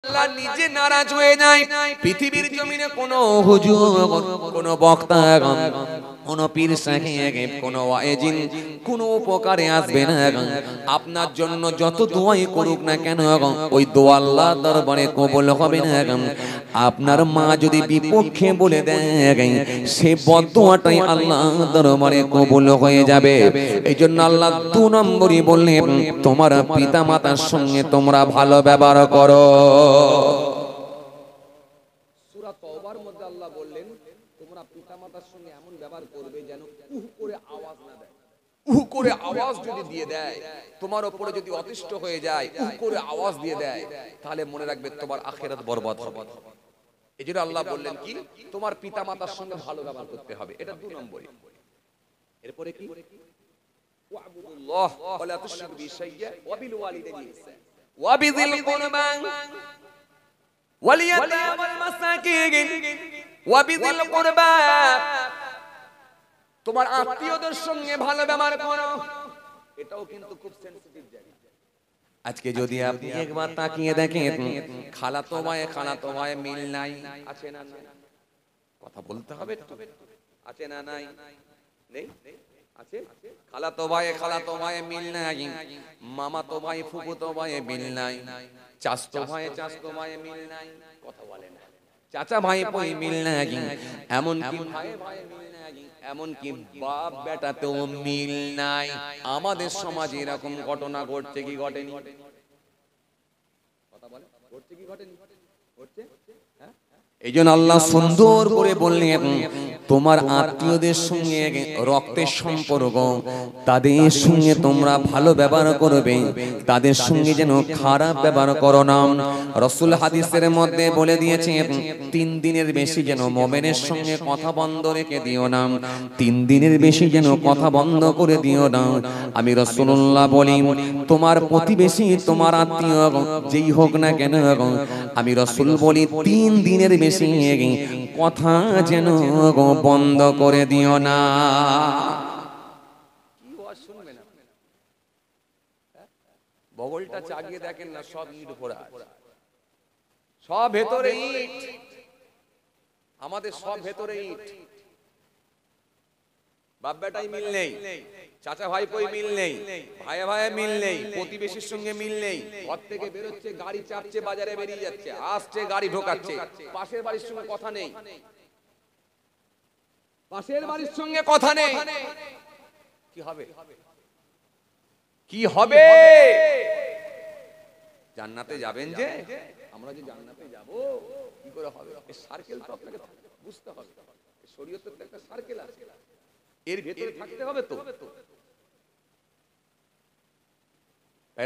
আল্লাহ নিজে নারাজ হয়ে যায়। পৃথিবীর জমিনে কোনো হুজুর, কোনো বক্তা, কোনো পীর সাহেব, কোনো ওয়াইজিন কোনো উপকারে আসবে না। আপনার জন্য যত দোয়াই করুক না কেন ওই দোয়া আল্লাহর দরবারে কবুল হবে না। আপনার মা যদি বিপক্ষে বলে দেয় সে বদদোয়াটাই আল্লাহর দরবারে কবুল হয়ে যাবে। এই জন্য আল্লাহ 2 নম্বরই বললেন তোমার পিতা মাতার সঙ্গে তোমরা ভালো ব্যবহার করো। সূরা তওবার মধ্যে আল্লাহ বললেন তোমরা পিতা মাতার সঙ্গে এমন ব্যবহার করবে যেন উহু করে আওয়াজ না দেয়। উহু করে আওয়াজ যদি দিয়ে দেয়, তোমার উপরে যদি অতিষ্ঠ হয়ে যায়, উহু করে আওয়াজ দিয়ে দেয়, তাহলে মনে রাখবে তোমার আখিরাত বরবাদ হবে। এজন্য আল্লাহ বললেন কি তোমার পিতা মাতার সঙ্গে ভালো ব্যবহার করতে হবে। এটা 2 নম্বরই। এরপরে কি ওয়াবুদুল্লাহ ওয়ালা তুশরিকু বিহি শাইয়্যা ওয়া বিল ওয়ালিদাইনি ইহসান ওয়া বিযিল কুরবা ওয়াল ইয়াতামা ওয়াল মাসাকিন ওয়া বিযিল কুরবা। তোমার আত্মীয়দের সঙ্গে ভালো ব্যবহার করো। এটাও কিন্তু খুব সেনসিটিভ জায়গা। আজকে যদি আপনি একবার তাকিয়ে দেখেন খালাতো ভাই মিল নাই, আছে না নাই? কথা বলতে হবে তো, আছে না নাই? নেই আছে? খালাতো ভাই মিল নাই, মামাতো ভাই ফুফুতো ভাই মিল নাই, চাচতো ভাই মিল নাই, কথা বলে না, চাচা ভাই মিল নাই, এমন কি ভাই মিল নাই, এমন কি বাপ বেটাতেও মিল নাই। আমাদের সমাজে এরকম ঘটনা ঘটছে কি ঘটেনি? কথা বলে ঘটছে কি ঘটেনি? ঘটছে। এই জন্য আল্লাহ সুন্দর করে বললেন তোমার আত্মীয়দের সঙ্গে রক্তের সম্পর্ক, তাদের সঙ্গে তোমরা ভালো ব্যবহার করবে, তাদের সঙ্গে যেন খারাপ ব্যবহার করো না। রাসূল হাদিসের মধ্যে বলে দিয়েছেন 3 দিনের বেশি যেন মুমিনের সঙ্গে কথা বন্ধ রেখে দিও না, 3 দিনের বেশি যেন কথা বন্ধ করে দিও না। আমি রাসূলুল্লাহ বলি তোমার প্রতিবেশী তোমার আত্মীয় যেই হোক না কেন, আমি রাসূল বলি 3 দিনের বেশি কথা যেন বন্ধ করে দিও না। কি ওয়াজ শুনবেন আপনি? বগলটা চাগিয়ে দেখেন না, সব ইট ভরা, সব ভেতরে ইট, আমাদের সব ভেতরে ইট। বাপ বেটাই মিল নেই, চাচা ভাইপোই মিল নেই, ভাইয়ে মিল নেই, প্রতিবেশীর সঙ্গে মিল নেই। ঘর থেকে বেরোচ্ছে গাড়ি চাপছে, বাজারে বেরিয়ে যাচ্ছে, আসছে গাড়ি ঢোকাচ্ছে, পাশের বাড়ির সঙ্গে কথা নেই, পাশের বাড়ির সঙ্গে কথা নেই। কি হবে? কি হবে? জান্নাতে যাবেন যে, আমরা যে জান্নাতে যাব কি করে হবে? এই সার্কেল তো আপনাকে বুঝতে হবে। শরীয়তের তো একটা সার্কেল আছে, এর ভেতরে থাকতে হবে তো।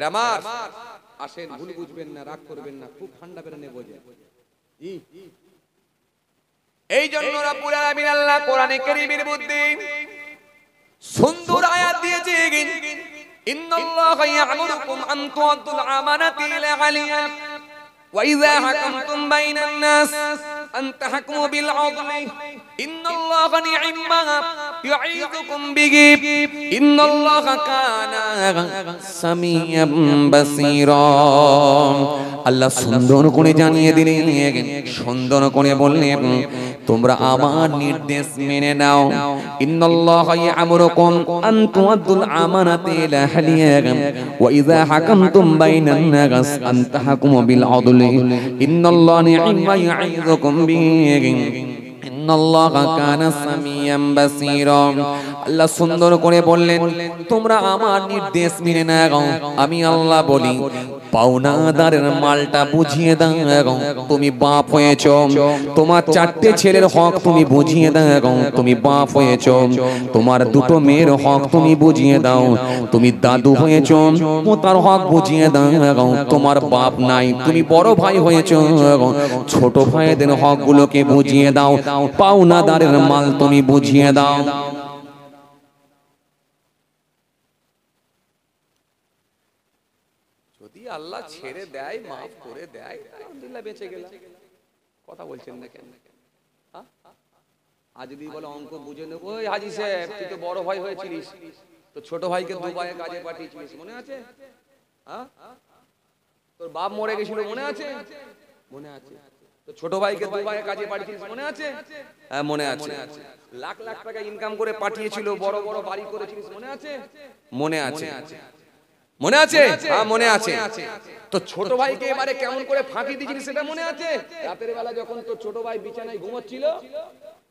আমার আসেন, ভুল বুঝবেন না, রাগ করবেন না, খুব ঠান্ডা করে নেব যে। এই জন্য রব্বুল আলামিন আল্লাহ কোরআনে কারীমের মধ্যে সুন্দর আয়াত দিয়েছে, ইন্নাল্লাহা ইয়া'মুরুকুম আন তু'আদ্দুল আমানাতি ইলা আহলিহা ওয়া ইযা হাকামতুম বাইনান নাস আন তাহকুমু বিল 'আদলি ইন্নাল্লাহা নি'মা ইউ'ইযুকুম বিহি ইন্নাল্লাহা কানা সামিয়াম বাসীরা। আল্লাহ সুন্দর করে জানিয়ে দিলেন, সুন্দর করে বললেন তোমরা আমার নির্দেশ মেনে নাও। ইন্নাল্লাহা ইয়া'মুরুকুম আন তু'আদ্দুল আমানাতি ইলা আহলিহা ওয়া ইযা হাকামতুম বাইনান নাস আন তাহকুমু বিল 'আদলি ইন্নাল্লাহা নি'মা ইউ'ইযুকুম বিহি ইন্নাল্লাহা কানা সামিয়াম বাসীরা। আল্লাহ সুন্দর করে বললেন তোমরা আমার নির্দেশ মেনে নাও। আমি আল্লাহ বলি পাওনাদারের মালটা বুঝিয়ে দাও। তুমি বাপ হয়েছো, তোমার 4টে ছেলের হক তুমি বুঝিয়ে দাও। তুমি বাপ হয়েছো, তোমার 2টো মেয়ের হক তুমি বুঝিয়ে দাও। তুমি দাদু হয়েছো, তার হক বুঝিয়ে দাও। তোমার বাপ নাই, তুমি বড় ভাই হয়েছো, ছোট ভাইদের হকগুলোকে বুঝিয়ে দাও। পাওনাদারের মাল তুমি বুঝিয়ে দাও। যদি আল্লাহ ছেড়ে দেয়, মাফ করে দেয়, আলহামদুলিল্লাহ বেঁচে গেলাম। কথা বলছেন না কেন? আজ যদি বলে অঙ্ক বুঝে নেব, ওই হাজি সাহেব তুই তো বড় ভাই হয়েছিলিস, তো ছোট ভাইকে দুবাইয়ে কাজে পাঠিয়েছিলিস, মনে আছে? তোর বাপ মরে গেছিল, মনে আছে? মনে আছে? তো ছোট ভাইকে দুবাইয়ে কাজে পাঠিয়েছিস, মনে আছে? হ্যাঁ মনে আছে। লাখ লাখ টাকা ইনকাম করে পাঠিয়েছিল, বড় বড় বাড়ি করেছিস, মনে আছে? মনে আছে। মনে আছে? হ্যাঁ মনে আছে। তো ছোট ভাইকে এবারে কেমন করে ফাঁকি দিয়েছিস সেটা মনে আছে? রাতের বেলা যখন তোর ছোট ভাই বিছানায় ঘুমোচ্ছিল,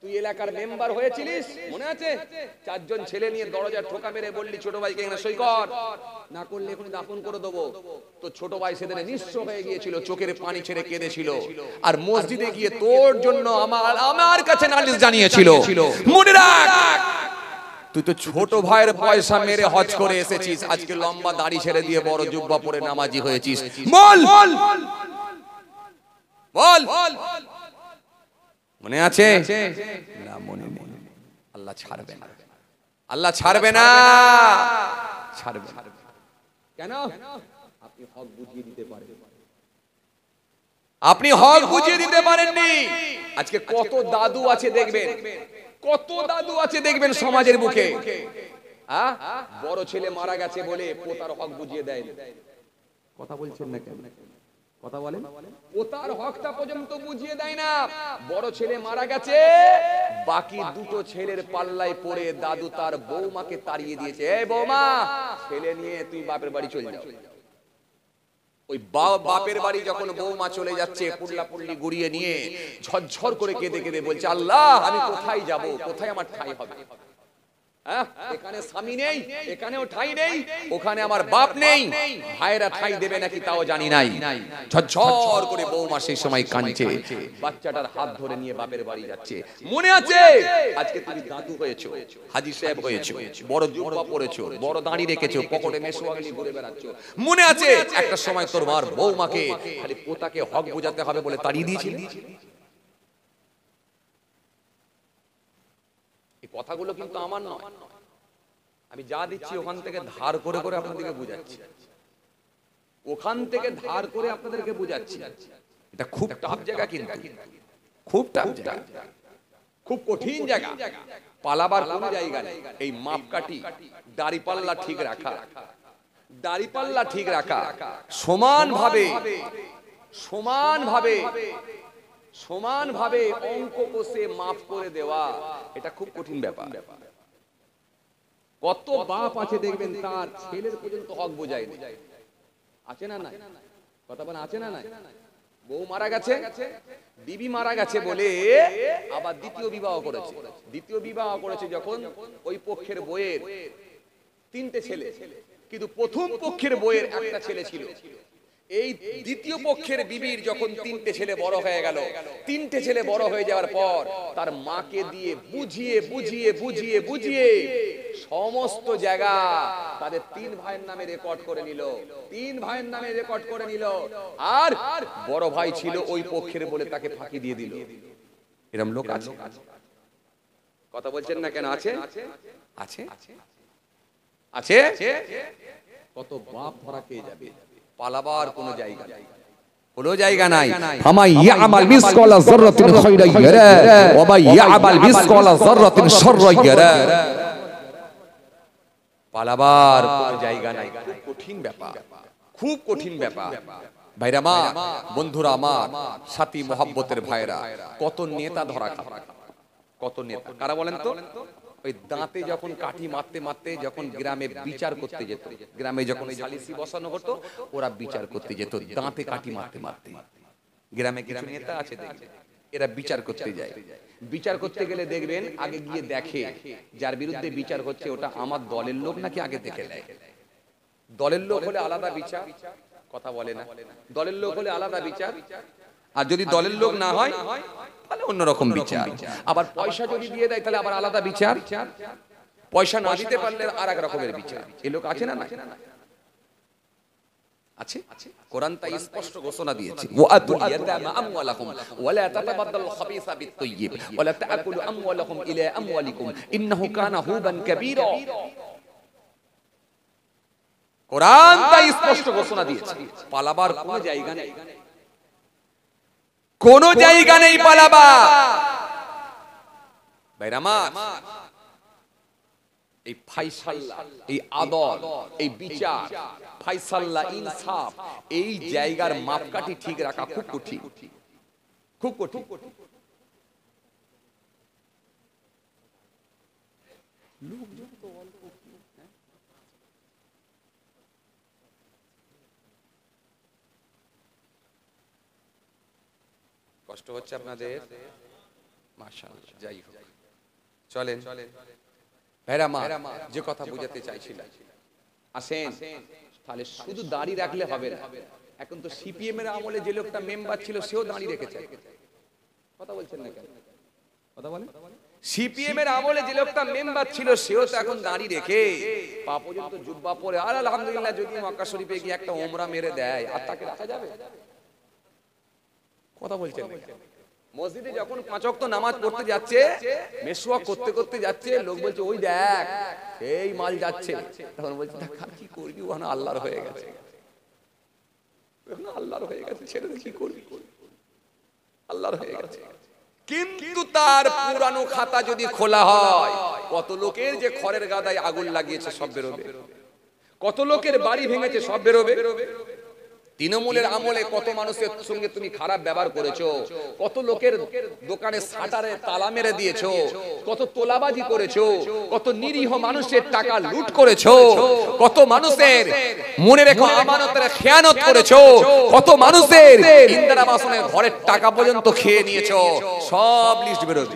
তুই এলাকার মেম্বার হয়েছিলিস, মনে আছে? চারজন ছেলে নিয়ে দরজার ঠোকা মেরে বললি ছোট ভাইকে এখানে সই কর, না করলে এখন দাফন করে দেবো। তো ছোট ভাই সেদিনে নিঃস্ব হয়ে গিয়েছিল, চোখের পানি ছেড়ে কেঁদেছিল, আর মসজিদে গিয়ে তোর জন্য আমার কাছে নালিশ জানিয়েছিল। মনে রাখ, তুই তো ছোট ভাইয়ের পয়সা মেরে হজ করে এসেছিস, আজকে লম্বা দাড়ি ছেড়ে দিয়ে বড় জুব্বা পরে নামাজি হয়েছিস। বল বল, মনে আছে? না মনে নেই। আল্লাহ ছাড়বে না, আল্লাহ ছাড়বে না, ছাড়বে না। কেন? আপনি হক বুঝিয়ে দিতে পারেন, আপনি হক বুঝিয়ে দিতে পারেননি। আজকে কত দাদু আছে দেখবেন, কত দাদু আছে দেখবেন সমাজের বুকে, বড় ছেলে মারা গেছে বলে পোতার হক বুঝিয়ে দেয়। কথা বলছেন না কেন? কথা বলেন। পোতার হকটা পর্যন্ত বুঝিয়ে দেয় না। বড় ছেলে মারা গেছে, বাকি দুটো ছেলের পাল্লায় পড়ে দাদু তার বৌমাকে তাড়িয়ে দিয়েছে। এই বৌমা, ছেলে নিয়ে তুই বাপের বাড়ি চলে যা। ওই বাপের বাড়ি যখন বৌমা চলে যাচ্ছে, পুল্লা পুল্লি গুড়িয়ে নিয়ে ঝরঝর করে কেঁদে কেঁদে বলছে, আল্লাহ আমি কোথায় যাব, কোথায় আমার ঠাঁই হবে? এখানে স্বামী নেই, এখানেও ঠাঁই নেই, ওখানে আমার বাপ নেই, ভাইরা ঠাঁই দেবে নাকি তাও জানি নাই। ঝরঝর করে বৌমা সেই সময় কাঁদছে, বাচ্চাটার হাত ধরে নিয়ে বাপের বাড়ি যাচ্ছে। মনে আছে? আজকে তুমি দাদু হয়েছো, হাজী সাহেব হয়েছো, বড় জুব্বা পরেছো, বড় দাড়ি রেখেছো, পকেটে মেশোয়াগলি ঘুরে বেড়াচ্ছো। মনে আছে একটা সময় তোর মার বৌমাকে খালি পোতাকে হক বোঝাতে হবে বলে তাড়িয়ে দিয়েছিলি? কথাগুলো কিন্তু আমার নয়, আমি যা দিচ্ছি ওখান থেকে ধার করে করে আপনাদেরকে বুঝাচ্ছি, ওখান থেকে ধার করে আপনাদেরকে বুঝাচ্ছি। এটা খুব টাফ জায়গা, কিন্তু খুব টাফ জায়গা, খুব কঠিন জায়গা। পালাবার কোনো জায়গা নেই। এই মাপকাঠি, দাড়ি পাল্লা ঠিক রাখা, দাড়ি পাল্লা ঠিক রাখা, সমানভাবে সমানভাবে সমানভাবে অঙ্ক কষে মাফ করে দেওয়া, এটা খুব কঠিন ব্যাপার। কত বাপ আছে দেখবেন তার ছেলের পর্যন্ত হক বোঝায় না। আছে না নাই? কথা বলেন, আছে না নাই? বউ মারা গেছে, বিবি মারা গেছে বলে আবার দ্বিতীয় বিবাহ করেছে। দ্বিতীয় বিবাহ করেছে যখন, ওই পক্ষের বইয়ের তিনটে ছেলে, কিন্তু প্রথম পক্ষের বইয়ের একটা ছেলে ছিল। এই দ্বিতীয় পক্ষের বিবির যখন তিনটে ছেলে বড় হয়ে গেল, তিনটে ছেলে বড় হয়ে যাওয়ার পর তার মাকে দিয়ে বুঝিয়ে বুঝিয়ে বুঝিয়ে বুঝিয়ে সমস্ত জায়গা তাদের তিন ভাইয়ের নামে রেকর্ড করে নিল, তিন ভাইয়ের নামে রেকর্ড করে নিল। আর বড় ভাই ছিল ওই পক্ষের বলে তাকে ফাঁকি দিয়ে দিল। এরকম লোক আছে? কথা বলছেন না কেন? আছে, আছে, আছে। কত বাপ ধরা খেয়ে যাবে, পালাবার কোনো জায়গা নাই, কোনো জায়গা নাই। ফামাই ইয়ামাল মিসকালা যাররাতিন খায়রান ইয়ারা ওয়া মাই ইয়ামাল মিসকালা যাররাতিন শাররান ইয়ারা। পালাবার কোনো জায়গা নাই, খুব কঠিন ব্যাপার, খুব কঠিন ব্যাপার। ভাইরা মা, বন্ধুরা আমার, সাথী মহব্বতের ভাইরা, কত নেতা ধরা খায়, কত নেতা। কারা বলেন তো? ওই দাঁতে যখন কাঠি মারতে মারতে যখন গ্রামে বিচার করতে যেত, গ্রামে যখন সালিসি বসানো হতো, ওরা বিচার করতে যেত দাঁতে কাঠি মারতে মারতে। গ্রামে কিছু নেতা আছে দেখবেন, এরা বিচার করতে যায়। বিচার করতে গেলে দেখবেন আগে গিয়ে দেখে যার বিরুদ্ধে বিচার হচ্ছে ওটা আমার দলের লোক নাকি, আগে দেখে নেয়। দলের লোক হলে আলাদা বিচার, কথা বলে না। দলের লোক হলে আলাদা বিচার, আর যদি দলের লোক না হয় তাহলে অন্যরকম বিচার। আবার পয়সা যদি দিয়ে দেয় তাহলে আবার আলাদা বিচার, পয়সা না দিতে পারলে আর এক রকমের বিচার। এই লোক আছে না? না আছে। কোরআন তাই স্পষ্ট ঘোষণা দিয়েছে, ওয়াতুল ইয়াতামা আমওয়ালাহুম ওয়ালা তাতাবাদদালুল খাবিসা বিত-তাইয়্যিব ওয়ালা তাআকুলু আমওয়ালাহুম ইলা আমওয়ালিকুম ইন্নাহু কানা হুবান কাবীরা। কোরআন তাই স্পষ্ট ঘোষণা দিয়েছে, পালাবার কোনো জায়গা নেই, কোন জায়গা নেই পালাবা। ভাইরা মা, এই ফাইসাল্লাহ, এই আদল, এই বিচার, ফাইসাল্লাহ, ইনসাফ, এই জায়গার মাপকাঠি ঠিক রাখা খুব কঠিন, খুব কঠিন। কষ্ট হচ্ছে আপনাদের? মাশাআল্লাহ, যাই হোক, চলেন ভাইরা মা, যে কথা বুঝাতে চাইছিলাম, আসেন। তাহলে শুধু দাড়ি রাখলে হবে না। এখন তো সিপিএম এর আমলে যে লোকটা মেম্বার ছিল সেও দাড়ি রেখেছে। কথা বলছেন না কেন? কথা বলেন। সিপিএম এর আমলে যে লোকটা মেম্বার ছিল সেও তো এখন দাড়ি রেখে পা পর্যন্ত জুব্বা পরে, আর আলহামদুলিল্লাহ যদি মক্কা শরীফে গিয়ে একটা ওমরা মেরে দেয়, আর তাকে রাখা যাবে? কথা বলছেন না কেন? মসজিদে যখন 5 ওয়াক্ত নামাজ পড়তে যাচ্ছে, মেসওয়াক করতে করতে যাচ্ছে, লোক বলছে ওই দেখ এই মাল যাচ্ছে, তখন বলছে কি করবি, ওখানে আল্লাহর হয়ে গেছে, আল্লাহর হয়ে গেছে, ছেড়ে দে, কি করবি, আল্লাহর হয়ে গেছে। কিন্তু তার পুরানো খাতা যদি খোলা হয়, কত লোকের যে খড়ের গাদায় আগুন লাগিয়েছে সব বেরোবে, কত লোকের বাড়ি ভেঙেছে সব বেরোবে। তৃণমূলের আমলে কত মানুষের সঙ্গে তুমি খারাপ ব্যবহার করেছো, কত লোকের দোকানে শাটারে তালা মেরে দিয়েছো, কত তোলাবাজি করেছো, কত নিরীহ মানুষের টাকা লুট করেছো, কত মানুষের মনে রেখো আমানতের খেয়ানত করেছো, কত মানুষের ইন্দিরা আবাসনের ঘরের টাকা পর্যন্ত খেয়ে নিয়েছো, সব লিস্ট বেরোবে।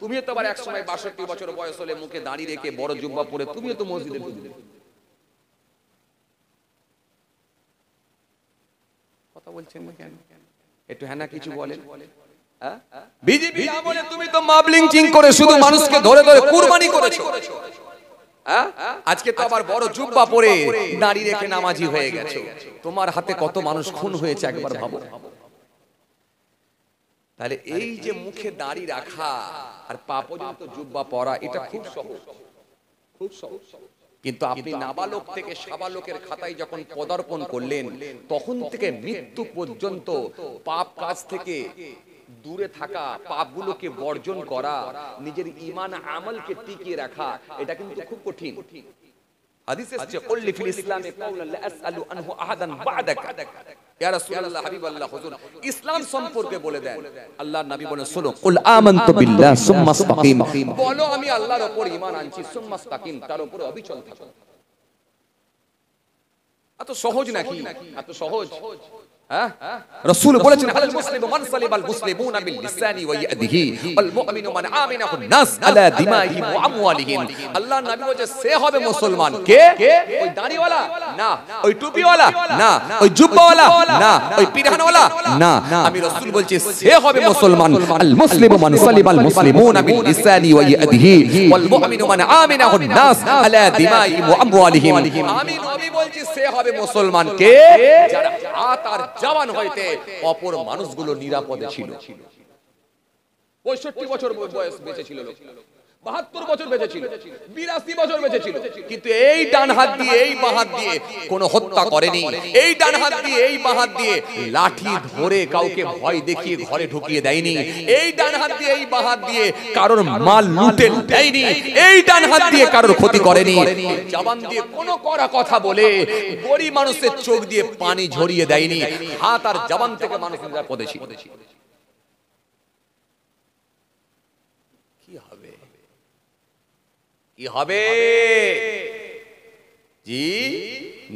তুমিও তো আবার এক সময় 62 বছর বয়স হলে মুখে দাড়ি রেখে বড় জুব্বা পরে তুমিও তো মসজিদে ঢুকবে। কথা বলছেন না কেন? একটু হ্যাঁ না কিছু বলেন। বিজেপি আমলে তুমি তো মব লিঞ্চিং করে শুধু মানুষকে ধরে ধরে কুরবানি করেছো। আজকে তো আবার বড় জুব্বা পরে দাড়ি রেখে নামাজি হয়ে গেছো। তোমার হাতে কত মানুষ খুন হয়েছে একবার ভাবো। তাহলে এই যে মুখে দাড়ি রাখা আর পা পর্যন্ত জুব্বা পরা, এটা খুব সহজ, খুব সহজ। কিন্তু আপনি নাবালক থেকে সাবালকের খাতায় যখন পদার্পণ করলেন, তখন থেকে মৃত্যু পর্যন্ত পাপ কাজ থেকে দূরে থাকা, পাপগুলোকে বর্জন করা, নিজের ঈমান আমলকে টিকিয়ে রাখা, এটা কিন্তু খুব কঠিন। হাদিসে আছে কুল্লি ফিল ইসলামে কাওলান লা আসআলু আনহু আহাদান বা'দাকা, ইয়া রাসূলুল্লাহ, হাবিবাল্লাহ হুজুর ইসলাম সম্পর্কে বলে দেন। আল্লাহর নবী বলেন, শুনো, কুল আমানতু বিল্লাহ সুম্মা ইসতাকিম, বলো আমি আল্লাহর উপর ঈমান আনছি, সুম্মা ইসতাকিম, তার উপর অবিচল থাকো। এত সহজ নাকি? এত সহজ? রাসূল বলেছেন, আল মুসলিমু মান সালিমাল মুসলিমুনা বিল লিসানি ওয়া ইয়াদিহি ওয়াল মুমিনু মান আমিনাহু নাস আলা দিমাইহিম ওয়া আমওয়ালিহিম। আল্লাহর নবী বলেছে, সে হবে মুসলমান কে? ওই দাড়িওয়ালা না, ওই টুপিওয়ালা না, ওই জুব্বাওয়ালা না, ওই পিরহানওয়ালা না। আমি রাসূল বলছি, সে হবে মুসলমান। আল মুসলিমু মান সালিমাল মুসলিমুনা বিল লিসানি ওয়া ইয়াদিহি ওয়াল মুমিনু মান আমিনাহু নাস আলা দিমাইহিম ওয়া আমওয়ালিহিম। আমি নবী বলছি, সে হবে মুসলমান কে? যারা হাত আর জবান হইতে অপর মানুষগুলো নিরাপদে ছিল। 65 বছর বয়স বেঁচে ছিল লোক, 72 বছর বেঁচে ছিল, 82 বছর বেঁচে ছিল, কিন্তু এই ডান হাত দিয়ে এই বাঁ হাত দিয়ে কোনো হত্যা করেনি। এই ডান হাত দিয়ে এই বাঁ হাত দিয়ে লাঠি ধরে কাউকে ভয় দেখিয়ে ঘরে ঢুকিয়ে দেয়নি। এই ডান হাত দিয়ে এই বাঁ হাত দিয়ে কারোর মাল লুটে দেয়নি। এই ডান হাত দিয়ে কারোর ক্ষতি করেনি। জবান দিয়ে কোনো কড়া কথা বলে গরিব মানুষের চোখ দিয়ে পানি ঝরিয়ে দেয়নি। হাত আর জবান থেকে মানুষ নিরাপদে ছিল। কি হবে? কি হবে? জি,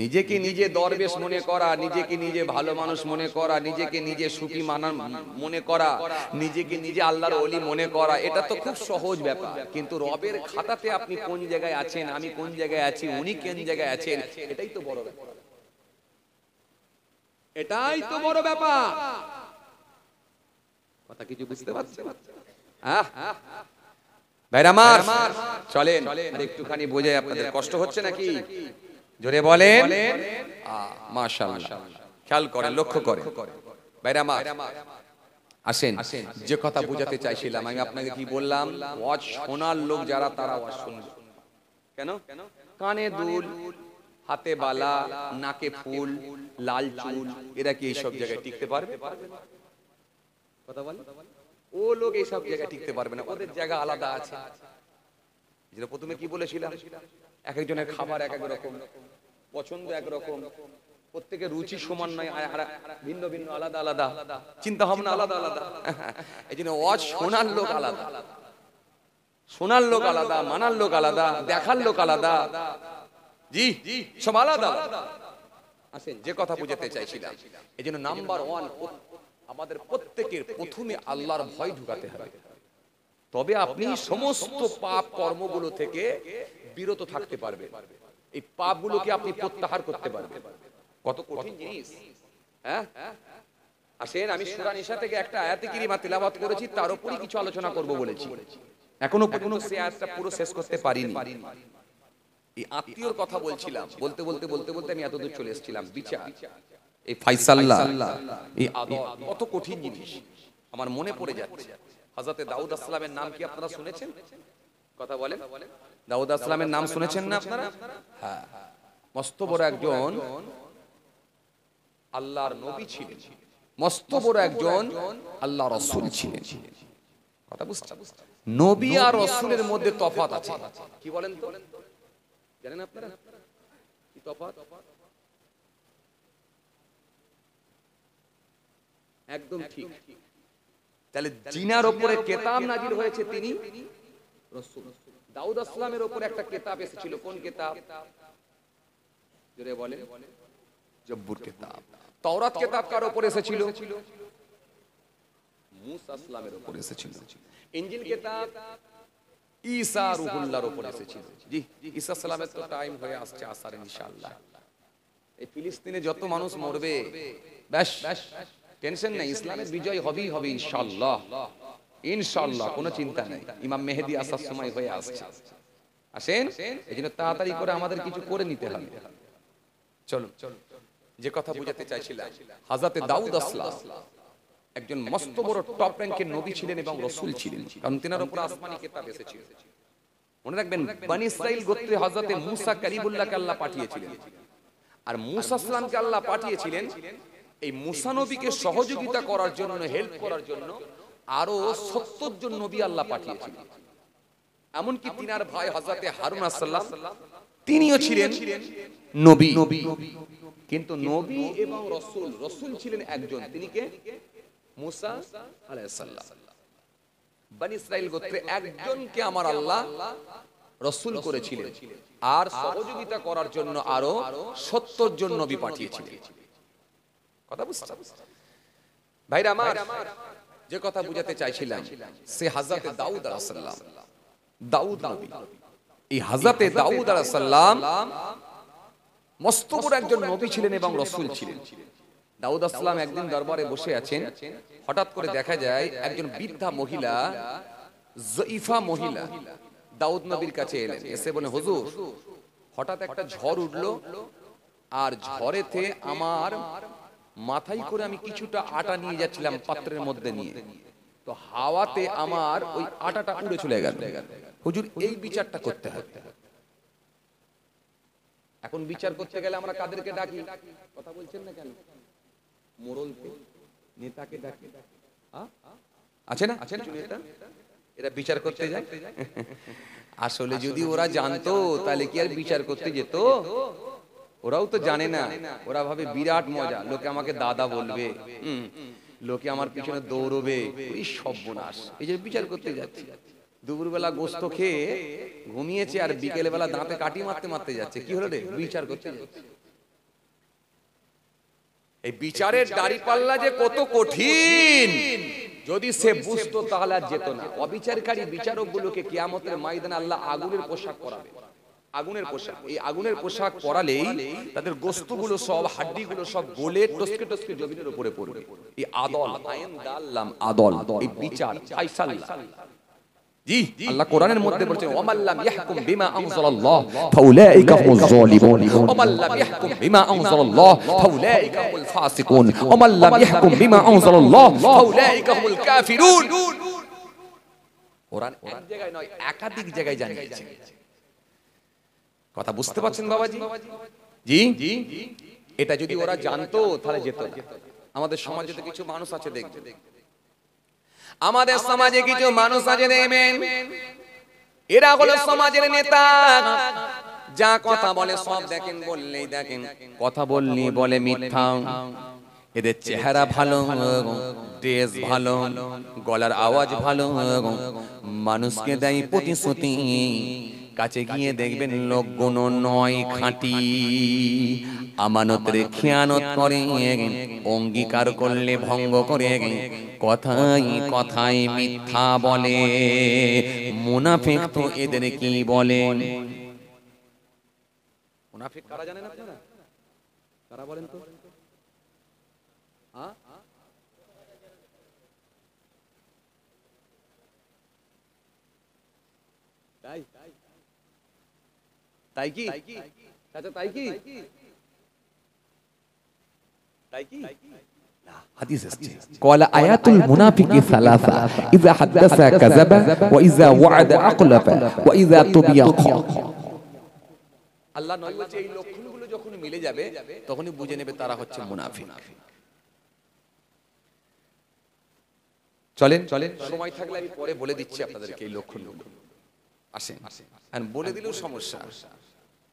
নিজেকে নিজে দরবেশ মনে করা, নিজেকে নিজে ভালো মানুষ মনে করা, নিজেকে নিজে সুখী মনে করা, নিজেকে নিজে আল্লাহর ওলি মনে করা, এটা তো খুব সহজ ব্যাপার। কিন্তু রবের খাতাতে আপনি কোন জায়গায় আছেন, আমি কোন জায়গায় আছি, উনি কোন জায়গায় আছেন, এটাই তো বড় ব্যাপার। এটাই তো বড় ব্যাপার। কথা কিছু বুঝতে পারছেন? ভাইরা আমার, চলেন আর একটুখানি বোঝাই। আপনাদের কষ্ট হচ্ছে নাকি? জোরে বলেন। মাশাআল্লাহ, খেয়াল করেন, লক্ষ্য করেন। ভাইরা আমার, আসেন, যে কথা বোঝাতে চাইছিলাম আমি আপনাকে, কি বললাম? ওয়াজ শোনার লোক যারা, তারা ওয়াজ শুনবে। কেন? কানে দুল, হাতে বালা, নাকে ফুল, লাল চুল, এরা কি এইসব জায়গায় টিকতে পারবে? কথা বল। ও লোক এইসব জায়গায় টিকতে পারবে না, ওদের জায়গা আলাদা আছে। যেটা প্রথমে কি বলেছিলাম, এক একজনের খাবার এক এক রকম, পছন্দ এক রকম, প্রত্যেকের রুচি সমান নয়, ভিন্ন ভিন্ন, আলাদা আলাদা, চিন্তা ভাবনা আলাদা আলাদা। এই জন্য ওয়াজ শোনার লোক আলাদা, শোনার লোক আলাদা, মানার লোক আলাদা, দেখার লোক আলাদা, জি সব আলাদা। আসেন, যে কথা বুঝাতে চাইছিলাম, এই জন্য নাম্বার 1 আমাদের প্রত্যেকের প্রথমে আল্লাহর ভয় ঢুকাতে হবে, তবে আপনি সমস্ত পাপ কর্মগুলো থেকে বিরত থাকতে পারবেন, এই পাপগুলোকে আপনি প্রত্যাহার করতে পারবেন। কত কঠিন জিনিস, হ্যাঁ? আসেন, আমি সূরা নিসা থেকে একটা আয়াতে কারিমা তেলাওয়াত করেছি, তার উপরই কিছু আলোচনা করব বলেছি, এখনো পর্যন্ত সেই আয়াতটা পুরো শেষ করতে পারিনি। এই আত্মীয়র কথা বলছিলাম, বলতে বলতে বলতে বলতে আমি এতদূর চলে এসেছিলাম। বিচার, এই ফায়সালা, এই আদল কত কঠিন জিনিস আমার মনে পড়ে যাচ্ছে। হযরত দাউদ আলাইহিস সালামের নাম কি আপনারা শুনেছেন? কথা বলেন, দাউদ আলাইহিস সালামের নাম শুনেছেন না আপনারা? হ্যাঁ, মস্ত বড় একজন আল্লাহর নবী ছিলেন, মস্ত বড় একজন আল্লাহর রাসূল ছিলেন। কথা বুঝছেন? নবী আর রাসূলের মধ্যে তফাৎ আছে, কি বলেন তো? জানেন আপনারা কি তফাৎ? একদম ঠিক। তাহলে জিনার উপরে কিতাব নাজিল হয়েছে তিনি রাসূল। দাউদ আলাইহিস সালামের উপরে একটা কিতাব এসেছিল, কোন কিতাব? জোরে বলেন। জব্বুর কিতাব। তাওরাত কিতাব কার উপর এসেছিল? মুসা সালামের উপর এসেছিল। ইনজিল কিতাব ঈসা রূহুল্লাহর উপর এসেছিল। জি, ঈসা সালামের তো টাইম হয়ে আসছে, আসার ইনশাআল্লাহ। এই ফিলিস্তিনে যত মানুষ মরবে, ব্যাস টেনশন নাই, ইসলামের বিজয় হবেই হবে ইনশাআল্লাহ, ইনশাআল্লাহ, কোনো চিন্তা নাই। ইমাম মেহেদী আসার সময় হয়ে আসছে। আসেন, এজন্য তাড়াতাড়ি করে আমাদের কিছু করে নিতে হবে। চলুন, যে কথা বুঝাতে চাইছিলাম, হযরত দাউদ আলাইহিস একজন মস্ত বড় টপ র‍্যাঙ্কের নবী ছিলেন এবং রাসূল ছিলেন, কারণ তিনার উপর আসমানি কিতাব এসেছিল। মনে রাখবেন, বনি ইসরাইল গোত্রে হযরত মুসা কালিমুল্লাহকে আল্লাহ পাঠিয়েছিলেন, আর মুসা সালামকে আল্লাহ পাঠিয়েছিলেন এই মুসা নবীকে সহযোগিতা করার জন্য, হেল্প করার জন্য আরো 70 জন নবী আল্লাহ পাঠিয়েছিলেন। এমনকি তিনার ভাই হযরত হারুন আলাইহিস সালাম তিনিও ছিলেন নবী, কিন্তু নবী এবং রাসূল, রাসূল ছিলেন একজন, তিনি কে? মুসা আলাইহিস সালাম। বনি ইসরাইল গোত্রে একজনকে আমার আল্লাহ রাসূল করেছিলেন, আর সহযোগিতা করার জন্য আরো 70 জন নবী পাঠিয়েছিলেন। কথা বুঝছেন ভাইরা আমার? যে কথা বুঝাতে চাইছিলাম, সে হযরত দাউদ আলাইহিস সালাম, দাউদ নবী। এই হযরত দাউদ আলাইহিস সালাম মস্ত বড় একজন নবী ছিলেন এবং রাসূল ছিলেন। দাউদ আলাইহিস সালাম একদিন দরবারে বসে আছেন, হঠাৎ করে দেখা যায় একজন বৃদ্ধা মহিলা, জঈফা মহিলা দাউদ নবীর কাছে এলেন, এসে বলে, হুজুর, হঠাৎ একটা ঝড় উঠলো, আর ঝড়েতে আমার মাথায় করে আমি কিছুটা আটা নিয়ে যাচ্ছিলাম পাত্রের মধ্যে নিয়ে, তো হাওয়াতে আমার ওই আটাটা উড়ে চলে গেল। হুজুর, এই বিচারটা করতে হবে। এখন বিচার করতে গেলে আমরা কাদেরকে ডাকি? কথা বলছেন না কেন? মোড়লকে, নেতাকে ডাকি, আছে না? আছে না নেতা? এরা বিচার করতে যায়। আসলে যদি ওরা জানতো তাহলে কি আর বিচার করতে যেত? ওরাও তো জানে না, ওরা ভাবে বিরাট মজা, লোকে আমাকে দাদা বলবে, লোকে আমার পিছনে দৌড়বে, ওই সর্বনাশ, এই যে বিচার করতে যাচ্ছে। দুপুরবেলা গোস্ত খেয়ে ঘুমিয়েছে, আর বিকেল বেলা দাঁতে কাটি মারতে মারতে যাচ্ছে। কি হলো রে? বিচার করতে যাচ্ছে। এই বিচারের দাড়িপাল্লা যে কত কঠিন, যদি সে বুঝতো তাহলে আর যেত না। অবিচারকারী বিচারক গুলোকে কিয়ামতের ময়দানে আল্লাহ আগুনের পোশাক পরাবে, আগুনের পোশাক। এই আগুনের পোশাক পরালেই তাদের গোস্তগুলো সব, হাড্ডিগুলো সব গলে টসকে টসকে জমিনের উপরে পড়বে। এই আদল, আইন দাল্লাম আদল, এই বিচার ফায়সালা। জি, আল্লাহ কোরআনের মধ্যে বলেছেন, ওয়ামাল্লাম ইয়াহকুম বিমা আনজালাল্লাহ ফাউলাইকা হুমুজ জালিমুন, ওয়ামাল্লাম ইয়াহকুম বিমা আনজালাল্লাহ ফাউলাইকা হুমুল ফাসিকুন, ওয়ামাল্লাম ইয়াহকুম বিমা আনজালাল্লাহ ফাউলাইকা হুমুল কাফিরুন। কোরআন এক জায়গায় নয়, একাধিক জায়গায় জানিয়েছে। কথা বুঝতে পারছেন বাবাজি? জি, এটা যদি ওরা জানতো তাহলে যেত না। আমাদের সমাজে তো কিছু মানুষ আছে, দেখবেন আমাদের সমাজে কিছু মানুষ আছে, দেখবেন এরা হলো সমাজের নেতা, যা কথা বলে সব দেখেন, বললেই দেখেন, কথা বললেই বলে মিথ্যা। এদের চেহারা ভালো, ড্রেস ভালো, গলার আওয়াজ ভালো, মানুষকে দেয় প্রতিশ্রুতি, কাছে গিয়ে দেখবেন লোকগুণ নয় খাঁটি, আমানতের খেয়ানত করে, অঙ্গীকার করলে ভঙ্গ করে, কথাই কথাই মিথ্যা বলে। মুনাফিক তো এদের কি বলেন? মুনাফিক কারা জানেন আপনারা? কারা বলেন তো? তাই তাই কি আচ্ছা, তাই কি তাই কি حديث قال آيات المنافق ثلاثة إذا حدث كذب وإذا وعد أخلف وإذا تبي خان। আল্লাহ নবী বলছে এই লক্ষণগুলো যখন মিলে যাবে তখনই বুঝে নেবে তারা হচ্ছে মুনাফিক। চলেন চলেন, সময় থাকলে আমি পরে বলে দিচ্ছি আপনাদেরকে এই লক্ষণগুলো। আসেন, আর বলে দিলেও সমস্যা,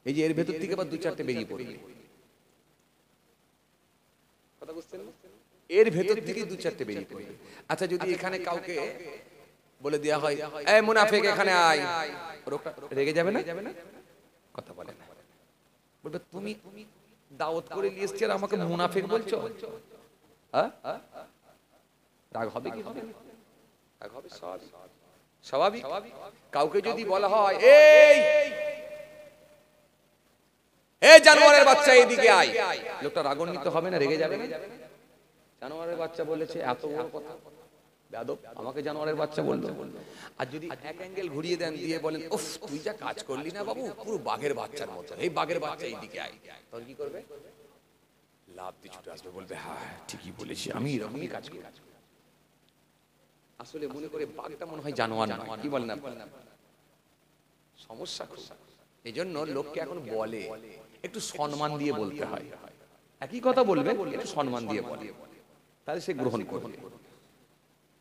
এই যে এর ভেতর থেকে আবার দু চারটে বেরিয়ে পড়বে, কথা বুঝছেন? এর ভেতর থেকে দু চারটে বেরিয়ে পড়বে। আচ্ছা, যদি এখানে কাউকে বলে দেওয়া হয় এই মুনাফিক এখানে আয়, লোকটা রেগে যাবে না? কথা বলে না, বলবে তুমি দাওয়াত করে নিয়ে এসেছি আর আমাকে মুনাফিক বলছো? রাগ হবে কি হবে? রাগ হবে, স্বাভাবিক। কাউকে যদি বলা হয় এই এই জানোয়ারের বাচ্চা এদিকে আয়, লোকটা রাগান্বিত হবে না? রেগে যাবে না? জানোয়ারের বাচ্চা বলেছে, এত বড় কথা, বেয়াদব, আমাকে জানোয়ারের বাচ্চা বললো। আর যদি এক অ্যাঙ্গেল ঘুরিয়ে দেন, দিয়ে বলেন উফ তুই যা কাজ করলি না বাবু, পুরো বাঘের বাচ্চার মতো, এই বাঘের বাচ্চা এইদিকে আয়, তখন কি করবে? লাভ দিয়ে ছুটে আসবে, বলবে হ্যাঁ ঠিকই বলেছি, আমি এরকমই কাজ করি। আসলে মনে করে বাঘটা মনে হয় জানোয়ার নয়, কি বলেন আপনারা? সমস্যা খুব। এই জন্য লোককে এখন বলে একটু সম্মান দিয়ে বলতে হয়, একই কথা বলবে একটু সম্মান দিয়ে বলে, তাহলে সে গ্রহণ করবে।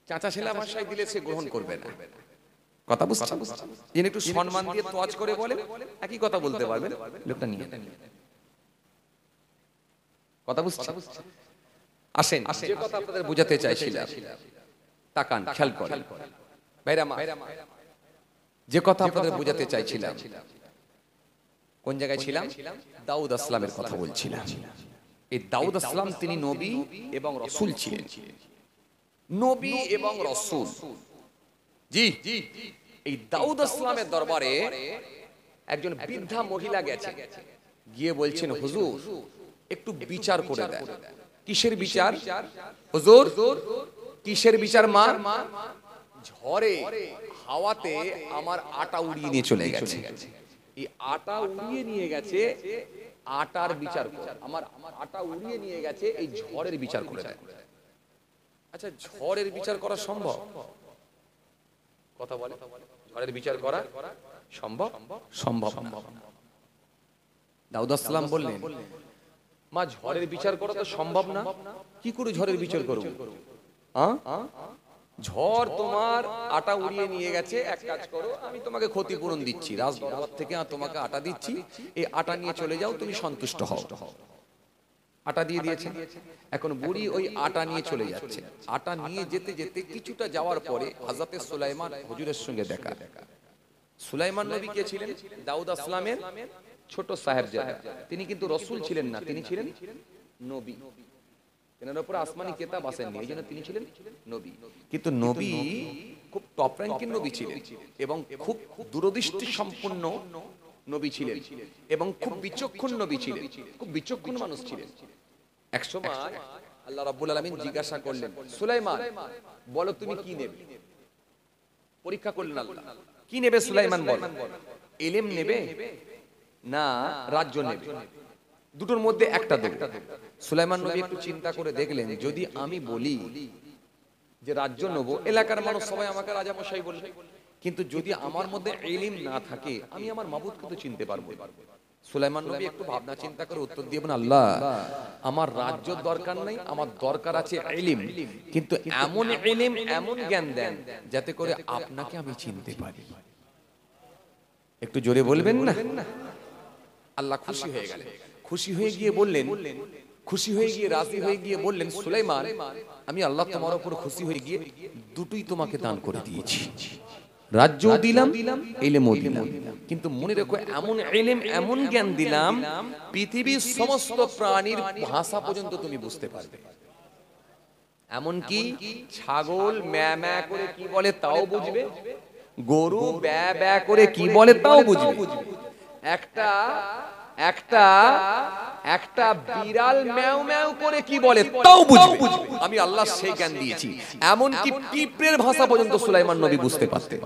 চাচা ছেলে আমার সাথে দিলে সে গ্রহণ করবে না, কথা বুঝছেন? যিনি একটু সম্মান দিয়ে তোয়াজ করে বলেন, একই কথা বলতে পারবেন, লোকটা নিয়ে নেন, কথা বুঝছেন? আসেন, যে কথা আপনাদের বোঝাতে চাইছিলাম, তাকান, খেয়াল করেন ভাইরা মা, যে কথা আপনাদের বোঝাতে চাইছিলাম, কোন জায়গায় ছিলাম? দাউদ আসলামের কথা বলছিলাম। এই দাউদ আসলাম তিনি নবী এবং রাসূল ছিলেন, নবী এবং রাসূল। জি, এই দাউদ আসলামের দরবারে একজন বৃদ্ধা মহিলা গেছে, গিয়ে বলছেন হুজুর একটু বিচার করে দেন। কিসের বিচার হুজুর? কিসের বিচার মা? ঝড়ে হাওয়াতে আমার আটা উড়িয়ে নিয়ে চলে গেছে, এই আটা উড়িয়ে নিয়ে গেছে, আটার বিচার করে, আমার আটা উড়িয়ে নিয়ে গেছে, এই ঝড়ের বিচার করে দেয়। আচ্ছা, ঝড়ের বিচার করা সম্ভব? কথা বলে, ঝড়ের বিচার করা সম্ভব? সম্ভব না। দাউদ আসসালাম বললেন মা ঝড়ের বিচার করা তো সম্ভব না, কি করে ঝড়ের বিচার করব? ঝড় তোমার আটা উড়িয়ে নিয়ে গেছে, এক কাজ করো, আমি তোমাকে ক্ষতিপূরণ দিচ্ছি, রাজদরবার থেকে তোমাকে আটা দিচ্ছি, এই আটা নিয়ে চলে যাও, তুমি সন্তুষ্ট হও। আটা দিয়ে দিয়েছে, এখন বুড়ি ওই আটা নিয়ে চলে যাচ্ছে। আটা নিয়ে যেতে যেতে কিছুটা যাওয়ার পরে হযরতে সুলাইমান হুজুরের সঙ্গে দেখা। সুলাইমান নবী কে ছিলেন? দাউদ আসলামের ছোট সাহেবজাদা। তিনি কিন্তু রাসূল ছিলেন না, তিনি ছিলেন নবী। তেনার উপর আসমানি কিতাব আসেননি, এই জন্য তিনি ছিলেন নবী। কিন্তু নবী খুব টপ র্যাঙ্কের নবী ছিলেন এবং খুব দূরদৃষ্টি সম্পন্ন নবী ছিলেন এবং খুব বিচক্ষণ নবী ছিলেন, খুব বিচক্ষণ মানুষ ছিলেন। একসময় আল্লাহ রাব্বুল আলামিন জিজ্ঞাসা করলেন, সুলাইমান বলো তুমি কি নেবে? পরীক্ষা করলেন আল্লাহ, কি নেবে সুলাইমান বল? ইলম নেবে না রাজ্য নেবে? দুটোর মধ্যে একটা দেবে। সুলাইমান নবী একটু চিন্তা করে দেখলেন, যদি আমি বলি যে রাজ্য নেব, এলাকার মানুষ সবাই আমাকে রাজা মশাই বলবে, কিন্তু যদি আমার মধ্যে ইলম না থাকে আমি আমার মাবুদকে তো চিনতে পারবো। সুলাইমান নবী একটু ভাবনা চিন্তা করে উত্তর দিয়ে বলেন, আল্লাহ আমার রাজ্য দরকার নাই, আমার দরকার আছে ইলম, কিন্তু এমন ইলম এমন জ্ঞান দেন যাতে করে আপনাকে আমি চিনতে পারি। একটু জোরে বলবেন না? আল্লাহ খুশি হয়ে গেলেন, খুশি হয়ে গিয়ে বললেন, খুশি হয়ে গিয়ে রাজি হয়ে গিয়ে বললেন, সুলাইমান আমি আল্লাহ তোমার উপর খুশি হয়ে গিয়ে দুটোই তোমাকে দান করে দিয়েছি, রাজ্যও দিলাম, ইলমও দিলাম। কিন্তু মনে রেখো, এমন ইলম, এমন জ্ঞান দিলাম, পৃথিবীর সমস্ত প্রাণীর ভাষা পর্যন্ত তুমি বুঝতে পারবে। এমনকি ছাগল ম্যা ম্যা করে কি বলে তাও বুঝবে, গরু ব্যা ব্যা করে কি বলে তাও বুঝবে, একটা একটা একটা বিড়াল ম্যাও ম্যাও করে কি বলে তাও বুঝবে। আমি আল্লাহ সেই জ্ঞান দিয়েছি, এমনকি পিঁপড়ের ভাষা পর্যন্ত সুলাইমান নবী বুঝতে পারতেন।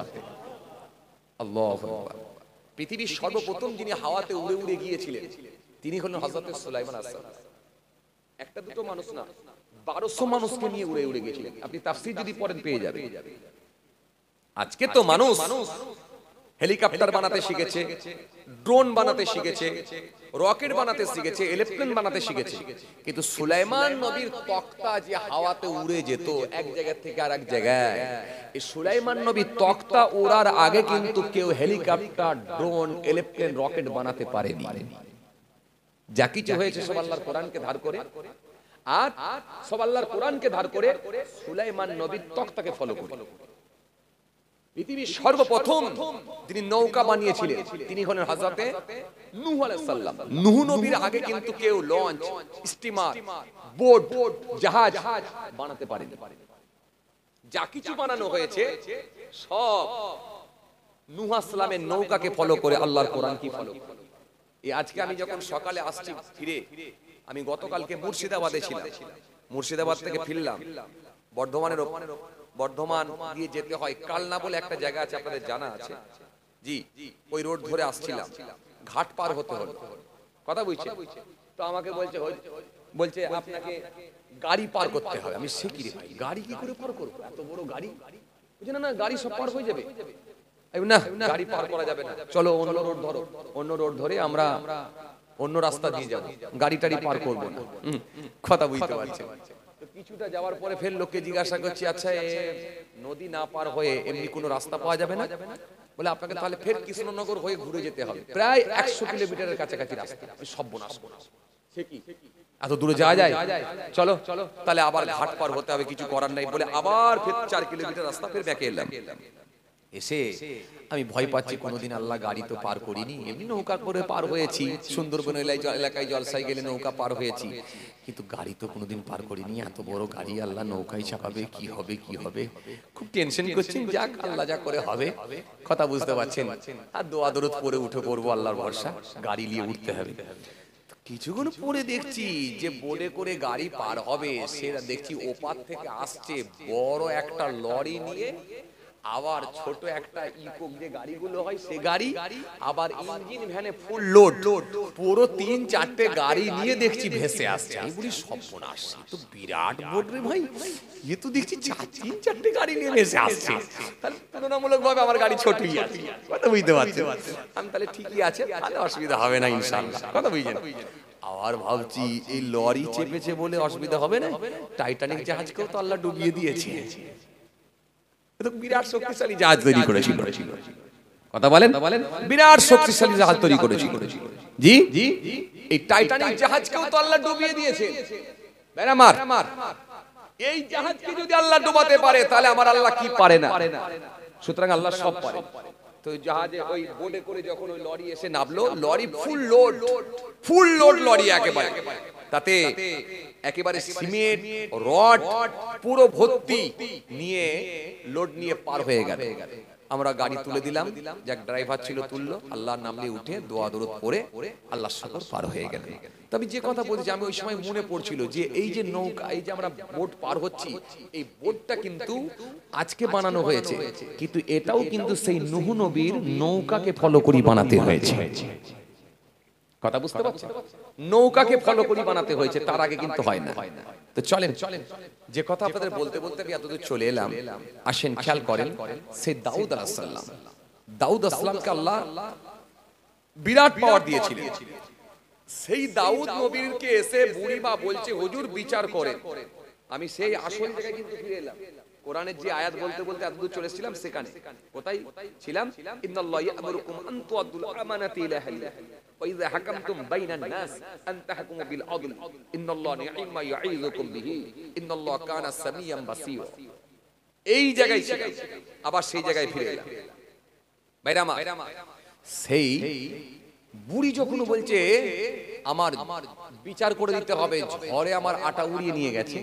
আল্লাহু আকবার। পৃথিবীর সর্বপ্রথম যিনি হাওয়াতে উড়ে উড়ে গিয়েছিলেন তিনি হলেন হযরত সুলাইমান আলাইহিস সালাম। একটা দুটো মানুষ না, 1200 মানুষকে নিয়ে উড়ে উড়ে গিয়েছিলেন। আপনি তাফসীর যদি পড়েন পেয়ে যাবেন। আজকে তো মানুষ হেলিকপ্টার বানাতে শিখেছে, ড্রোন বানাতে শিখেছে, রকেট বানাতে শিখেছে, এরোপ্লেন বানাতে শিখেছে, কিন্তু সুলাইমান নবীর তক্তা যে হাওয়াতে উড়ে যেত এক জায়গা থেকে আরেক জায়গায়, এই সুলাইমান নবীর তক্তা ওড়ার আগে কিন্তু কেউ হেলিকপ্টার, ড্রোন, এরোপ্লেন, রকেট বানাতে পারেনি। যা কিছু হয়েছে সব আল্লাহর কোরআনকে ধার করে, আর সব আল্লাহর কোরআনকে ধার করে সুলাইমান নবীর তক্তাকে ফলো করে। পৃথিবীর সর্বপ্রথম যিনি নৌকা বানিয়েছিলেন তিনি হলেন হযরতে নূহ আলাইহিস সালাম। নূহ নবীর আগে কিন্তু কেউ লঞ্চ, স্টিমার, বোট, জাহাজ বানাতে পারেনি। যা কিছু বানানো হয়েছে সব নূহ আলাইহিস সালামের নৌকাকে ফলো করে, আল্লাহর কোরআনকে ফলো করে। এই আজকে আমি যখন সকালে আসছি ফিরে, আমি গতকালকে মুর্শিদাবাদে ছিলাম, মুর্শিদাবাদ থেকে ফিরলাম, বর্ধমান গিয়ে যেতে হয়, কালনা বলে একটা জায়গা আছে, আপনাদের জানা আছে জি, ওই রোড ধরে আসছিলাম, ঘাট পার হতে হলো, কথা বুঝছেন তো? আমাকে বলছে আপনাকে গাড়ি পার করতে হবে। আমি সে কি রে ভাই, গাড়ি কি করে পার করবো, এত বড় গাড়ি? বুঝছেন না, গাড়ি সব পার হয়ে যাবে না, গাড়ি পার করা যাবে না, চলো অন্য রোড ধরো। অন্য রোড ধরে আমরা অন্য রাস্তা দিয়ে যাবো, গাড়ি টাড়ি পার করবো না। কথা বুঝতে পারছেন? কিছুটা যাওয়ার পরে ফের লোককে জিজ্ঞাসা করছি, আচ্ছা নদী না পার হয়ে এমনি কোনো রাস্তা পাওয়া যাবে না? বলে আপনাকে তাহলে ফের কৃষ্ণনগর হয়ে ঘুরে যেতে হবে, প্রায় 100 কিলোমিটারের কাছাকাছি রাস্তা। সর্বনাশ, সে কি এত দূরে যাওয়া যায়? চলো তাহলে আবার ঘাট পার হতে হবে, কিছু করার নাই বলে আবার ফের 4 কিলোমিটার রাস্তা ফের ব্যাকে এলাম। এসে আমি ভয় পাচ্ছি, কোনোদিন আল্লাহ গাড়ি তো পার করিনি, এমনি নৌকা করে পার হয়েছি, সুন্দরবন এলাকায় জলসায় গেলে নৌকা পার হয়েছি, কিন্তু গাড়ি তো কোনোদিন পার করিনি। এত বড় গাড়ি আল্লাহ নৌকায় চাপাবে, কি হবে কি হবে, খুব টেনশন করছেন। যাক, আল্লাহ যা করে হবে, কথা বুঝতে পারছেন। আর দোয়া দরুদ পরে উঠে পড়বো, আল্লাহর ভরসা, গাড়ি নিয়ে উঠতে হবে। কিছুক্ষণ পরে দেখছি যে বোর্ডে করে গাড়ি পার হবে, সেটা দেখছি ওপার থেকে আসছে বড় একটা লরি নিয়ে, আবার ছোট একটা ইকো যে গাড়িগুলো হয় সে গাড়ি, আবার ইঞ্জিন ভ্যানে ফুল লোড, পুরো 3-4টে গাড়ি নিয়ে দেখছি ভেসে আসছে। আমি বলি সর্বনাশ, তো বিরাট বোট রে ভাই, এ তো দেখছি 3-4টে গাড়ি নিয়ে ভেসে আসছে। তাহলে তুলনামূলক ভাবে আমার গাড়ি ছোটই আছে, কথা বুঝতে পারছেন? আমি তাহলে ঠিকই আছে, তাহলে অসুবিধা হবে না ইনশাআল্লাহ, কথা বুঝছেন? আবার ভাবছি এই লরি চেপেছে বলে অসুবিধা হবে না, টাইটানিক জাহাজকেও তো আল্লাহ ডুবিয়ে দিয়েছে। বিরাট শক্তিশালী জাহাজ তৈরি করেছিল, কথা বলেন, বিরাট শক্তিশালী জাহাজ তৈরি করেছিল। জি, এই টাইটানিক জাহাজকেও তো আল্লাহ ডুবিয়ে দিয়েছে। এই জাহাজকে যদি আল্লাহ ডুবাতে পারে, তাহলে আমার আল্লাহ কি পারে না? সুতরাং আল্লাহ সব পারে। তো জাহাজে ওই বোটে করে যখন ওই লরি এসে নামলো, লরি ফুল লোড লরি, একেবারে তাতে একেবারে সিমেন্ট, রড পুরো ভর্তি নিয়ে লোড নিয়ে পার হয়ে গেল। আমরা গাড়ি তুলে দিলাম, যাক ড্রাইভার ছিল তুললো, আল্লাহর নাম নিয়ে উঠে দোয়া দরুদ পড়ে আল্লাহর সাগর পার হয়ে গেল। তবে যে কথা বলছি, আমি ওই সময় মনে পড়ছিল যে এই যে নৌকা, এই যে আমরা বোট পার হচ্ছি, এই বোটটা কিন্তু আজকে বানানো হয়েছে, কিন্তু এটাও কিন্তু সেই নূহ নবীর নৌকাকে ফলো করে বানাতে হয়েছে। কথা বুঝতে পারছেন? নৌকাকে ফলো করে বানাতে হয়েছে, তার আগে কিন্তু হয় না। তো চলেন, যে কথা আপনাদের বলতে বলতে এতদূর চলে এলাম, আসেন খেয়াল করেন, সেই দাউদ আলাইহিস সালাম, দাউদ আলাইহিস সালামকে আল্লাহ বিরাট পাওয়ার দিয়েছিলেন। সেই দাউদ নবীকে এসে বুড়িমা বলছে, হুজুর বিচার করেন, আমি সেই আসল জায়গায় কিন্তু ফিরে এলাম। কোরআনের যে আয়াত বলতে বলতে এতদূর চলে এসেছিলাম সেখানে কোথায় ছিলাম? ইন্নাল্লাহু ইয়া'মুরুকুম আন তু'আদ্দুল আমানাতি ইলা আহলিহা ওয়া ইযা হাকামতুম বাইনান নাস আন তাহকুমু বিল আদল ইন্নাল্লাহা নি'মা ইয়া'ইযুকুম বিহি ইন্নাল্লাহা কানা সামিয়াম বাসীরা। এই জায়গায় ছিলাম, আবার সেই জায়গায় ফিরে এলাম। ভাইরা আমার, সেই বুড়ি যখন বলছে আমার বিচার করে দিতে হবে, ঝড়ে আমার আটা উড়িয়ে নিয়ে গেছে,